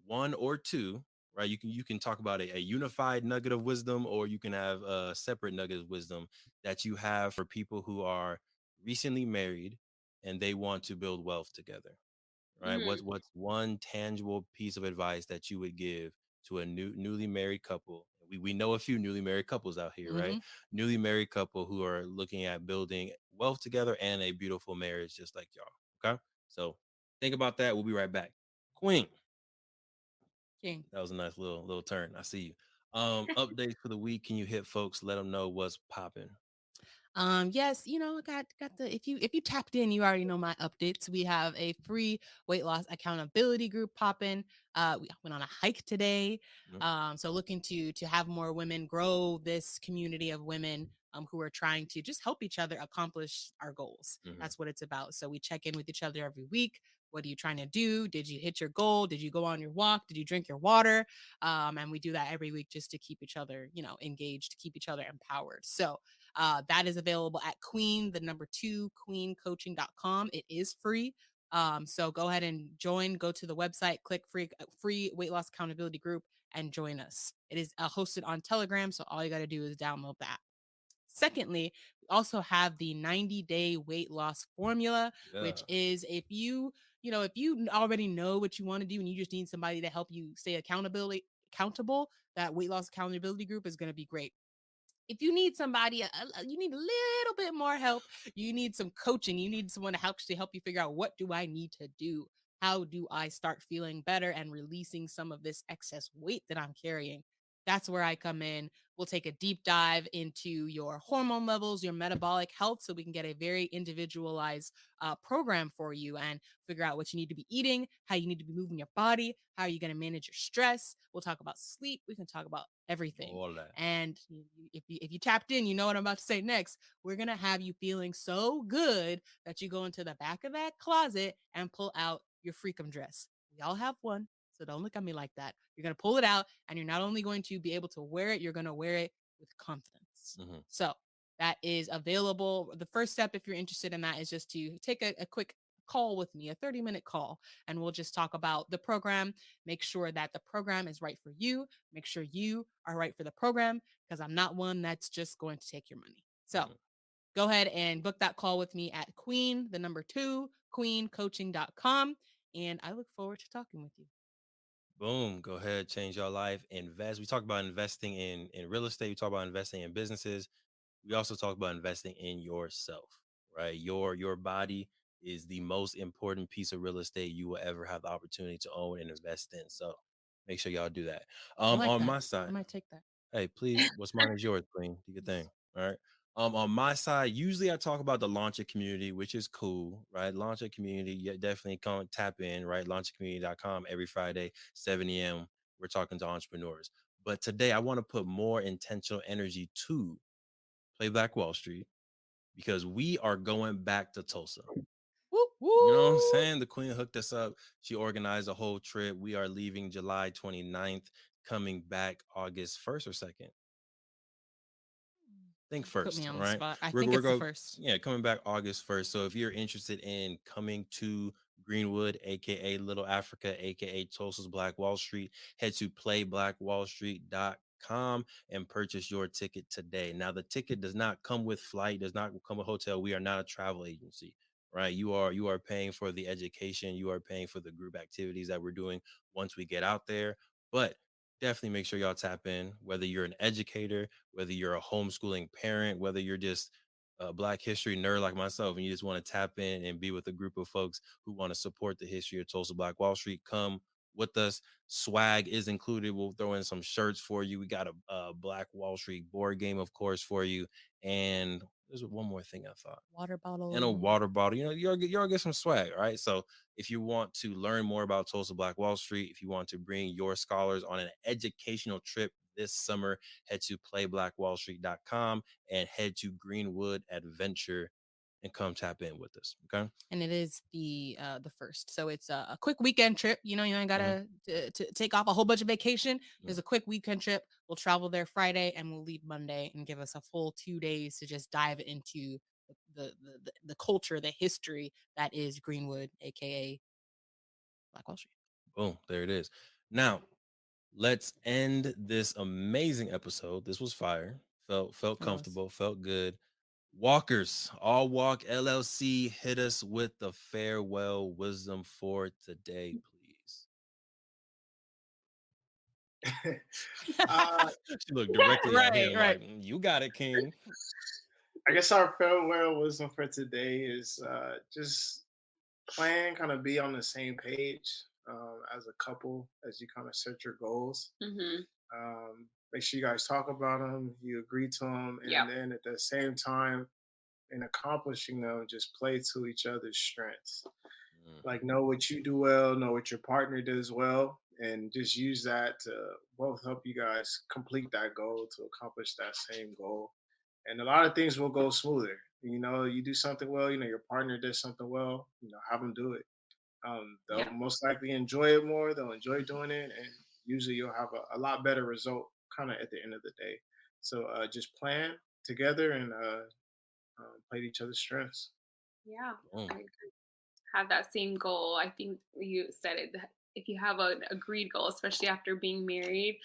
one or two. Right? You can talk about a unified nugget of wisdom, or you can have a separate nugget of wisdom that you have for people who are recently married and they want to build wealth together. Right? What's Mhm. what's one tangible piece of advice that you would give to a newly married couple? We know a few newly married couples out here, right? Hmm. Newly married couple who are looking at building wealth together and a beautiful marriage just like y'all. Okay? So think about that. We'll be right back. Queen, King. that was a nice little turn. I see you. Updates for the week. Can you hit folks? Let them know what's popping. Yes, I got the if you tapped in, you already know my updates. We have a free weight loss accountability group popping. We went on a hike today. So looking to have more women grow this community of women who are trying to just help each other accomplish our goals. Mm-hmm. That's what it's about. So we check in with each other every week. What are you trying to do? Did you hit your goal? Did you go on your walk? Did you drink your water? And we do that every week just to keep each other, engaged, to keep each other empowered. So that is available at Queen, the number 2, queencoaching.com. It is free. So go ahead and join. Go to the website, click free weight loss accountability group, and join us. It is hosted on Telegram, so all you got to do is download that. Secondly, we also have the 90-day weight loss formula, Yeah. which is if you already know what you want to do and you just need somebody to help you stay accountable, that weight loss accountability group is going to be great. If you need somebody, you need a little bit more help, you need some coaching, you need someone to actually help you figure out, what do I need to do? How do I start feeling better and releasing some of this excess weight that I'm carrying? That's where I come in. We'll take a deep dive into your hormone levels, your metabolic health, so we can get a very individualized program for you and figure out what you need to be eating, how you need to be moving your body, how are you going to manage your stress. We'll talk about sleep. We can talk about everything. All that. And if you tapped in, you know what I'm about to say next. We're gonna have you feeling so good that you go into the back of that closet and pull out your freakum dress. We all have one, so don't look at me like that. You're gonna pull it out, and you're not only going to be able to wear it, you're gonna wear it with confidence. Mhm. So that is available. The first step, if you're interested in that, is just to take a quick call with me, a 30-minute call, and we'll just talk about the program, make sure that the program is right for you, make sure you are right for the program, because I'm not one that's just going to take your money. So Mhm. go ahead and book that call with me at queencoaching.com. And I look forward to talking with you. Boom. Go ahead, change your life, invest. We talk about investing in real estate. We talk about investing in businesses. We also talk about investing in yourself, right? Your body is the most important piece of real estate you will ever have the opportunity to own and invest in. So make sure y'all do that. I like On that. my I side, might take that. hey, please, what's mine is yours, Queen. Do your thing. All right. On my side, usually I talk about the launcher community, which is cool, right? Launcher community, yeah, definitely come tap in, right? Launchercommunity.com every Friday, 7 a.m. We're talking to entrepreneurs. But today I want to put more intentional energy to Play Black Wall Street because we are going back to Tulsa. Woo You know what I'm woo. saying? The queen hooked us up. She organized a whole trip. We are leaving July 29th, coming back August 1st or 2nd. Think Put me first, on all the right? spot. I We're think we're it's the go first. yeah, coming back August 1st. So if you're interested in coming to Greenwood, aka Little Africa, aka Tulsa's Black Wall Street, head to playblackwallstreet.com and purchase your ticket today. Now the ticket does not come with flight, does not come with hotel. We are not a travel agency, right? You are paying for the education, you are paying for the group activities that we're doing once we get out there. But definitely make sure y'all tap in, whether you're an educator, whether you're a homeschooling parent, whether you're just a Black history nerd like myself, and you just want to tap in and be with a group of folks who want to support the history of Tulsa Black Wall Street. Come with us. Swag is included. We'll throw in some shirts for you. We got a Black Wall Street board game, of course, for you. And there's one more thing I thought, Water and a bottle. water bottle. You know, y'all get some swag, right? So if you want to learn more about Tulsa Black Wall Street, if you want to bring your scholars on an educational trip this summer, head to playblackwallstreet.com and head to Greenwood Adventure and come tap in with us. Okay. And it is the first, so it's a quick weekend trip. You ain't Mhm, gotta to take off a whole bunch of vacation. mhm. There's a quick weekend trip. We'll travel there Friday and we'll leave Monday, and give us a full 2 days to just dive into the culture, the history that is Greenwood, aka Black Wall Street. Boom. There it is. Now, let's end this amazing episode. This was fire. Felt It was. comfortable, felt good. Walkers, All Walk LLC, hit us with the farewell wisdom for today, please. uh, She looked directly at Right, him right. like, You got it, King." I guess our farewell wisdom for today is just plan, kind of be on the same page as a couple as you kind of set your goals. Hmm. Make sure you guys talk about them, you agree to them, Yep. and then at the same time, in accomplishing them, just play to each other's strengths. Like, Mhm. know what you do well, know what your partner does well, and just use that to both help you guys complete that goal, to accomplish that same goal. And a lot of things will go smoother. You do something well, your partner does something well, have them do it. They'll Yep. most likely enjoy it more, they'll enjoy doing it, and usually you'll have a lot better result kind of at the end of the day. So just plan together and play to each other's strengths. Yeah. Boom. I agree. have that same goal. I think you said it. That if you have an agreed goal, especially after being married,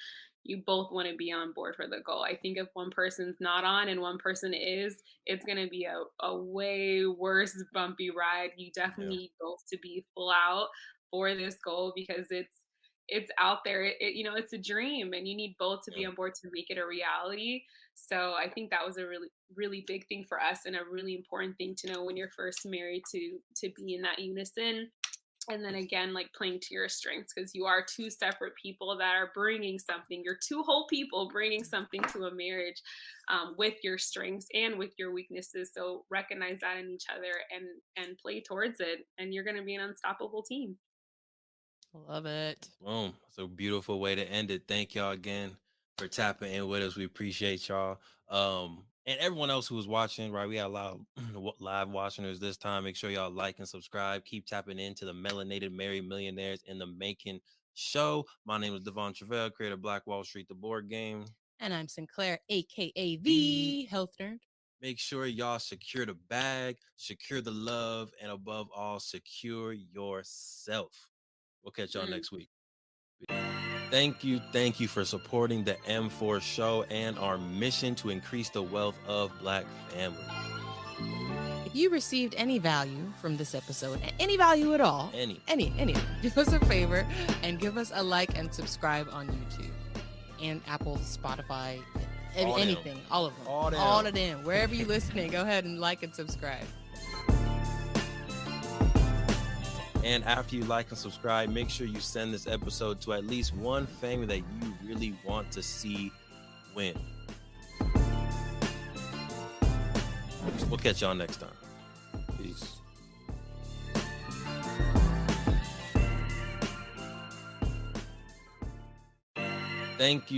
you both want to be on board for the goal. I think if one person's not on and one person is, it's going to be a way worse bumpy ride. You definitely Yeah. need both to be full out for this goal because it's out there. It's a dream, and you need both to Yeah. be on board to make it a reality. So I think that was a really, really big thing for us and a really important thing to know when you're first married to be in that unison. And then again, like playing to your strengths because you are two separate people that are bringing something. You're two whole people bringing something to a marriage with your strengths and with your weaknesses. So recognize that in each other and play towards it, and you're going to be an unstoppable team. Love it. Boom. That's a beautiful way to end it. Thank y'all again for tapping in with us. We appreciate y'all. And everyone else who was watching, right? We had a lot of live watchers this time. Make sure y'all like and subscribe. Keep tapping into the Melanated Married Millionaires in the Making show. My name is Devon Truvel, creator of Black Wall Street, the board game. And I'm Sinclair, aka the Health Nerd. Make sure y'all secure the bag, secure the love, and above all, secure yourself. We'll catch y'all next week. Thank you for supporting the M4 show and our mission to increase the wealth of Black families. If you received any value from this episode, any value at all, any, do us a favor and give us a like and subscribe on YouTube and Apple, Spotify, anything, all of them, all of them, wherever you're listening, go ahead and like and subscribe. And after you like and subscribe, make sure you send this episode to at least one family that you really want to see win. We'll catch y'all next time. Peace. Thank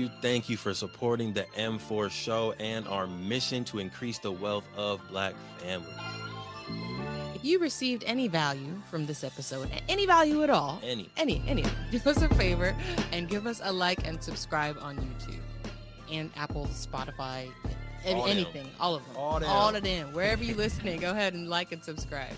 you for supporting the M4 show and our mission to increase the wealth of Black families. If you received any value from this episode, any value at all, any, do us a favor and give us a like and subscribe on YouTube and Apple, Spotify, anything, all of them, all of them, wherever you're listening, go ahead and like and subscribe.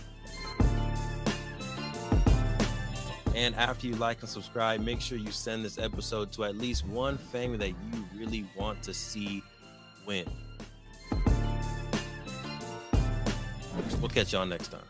And after you like and subscribe, make sure you send this episode to at least one family that you really want to see win. We'll catch y'all next time.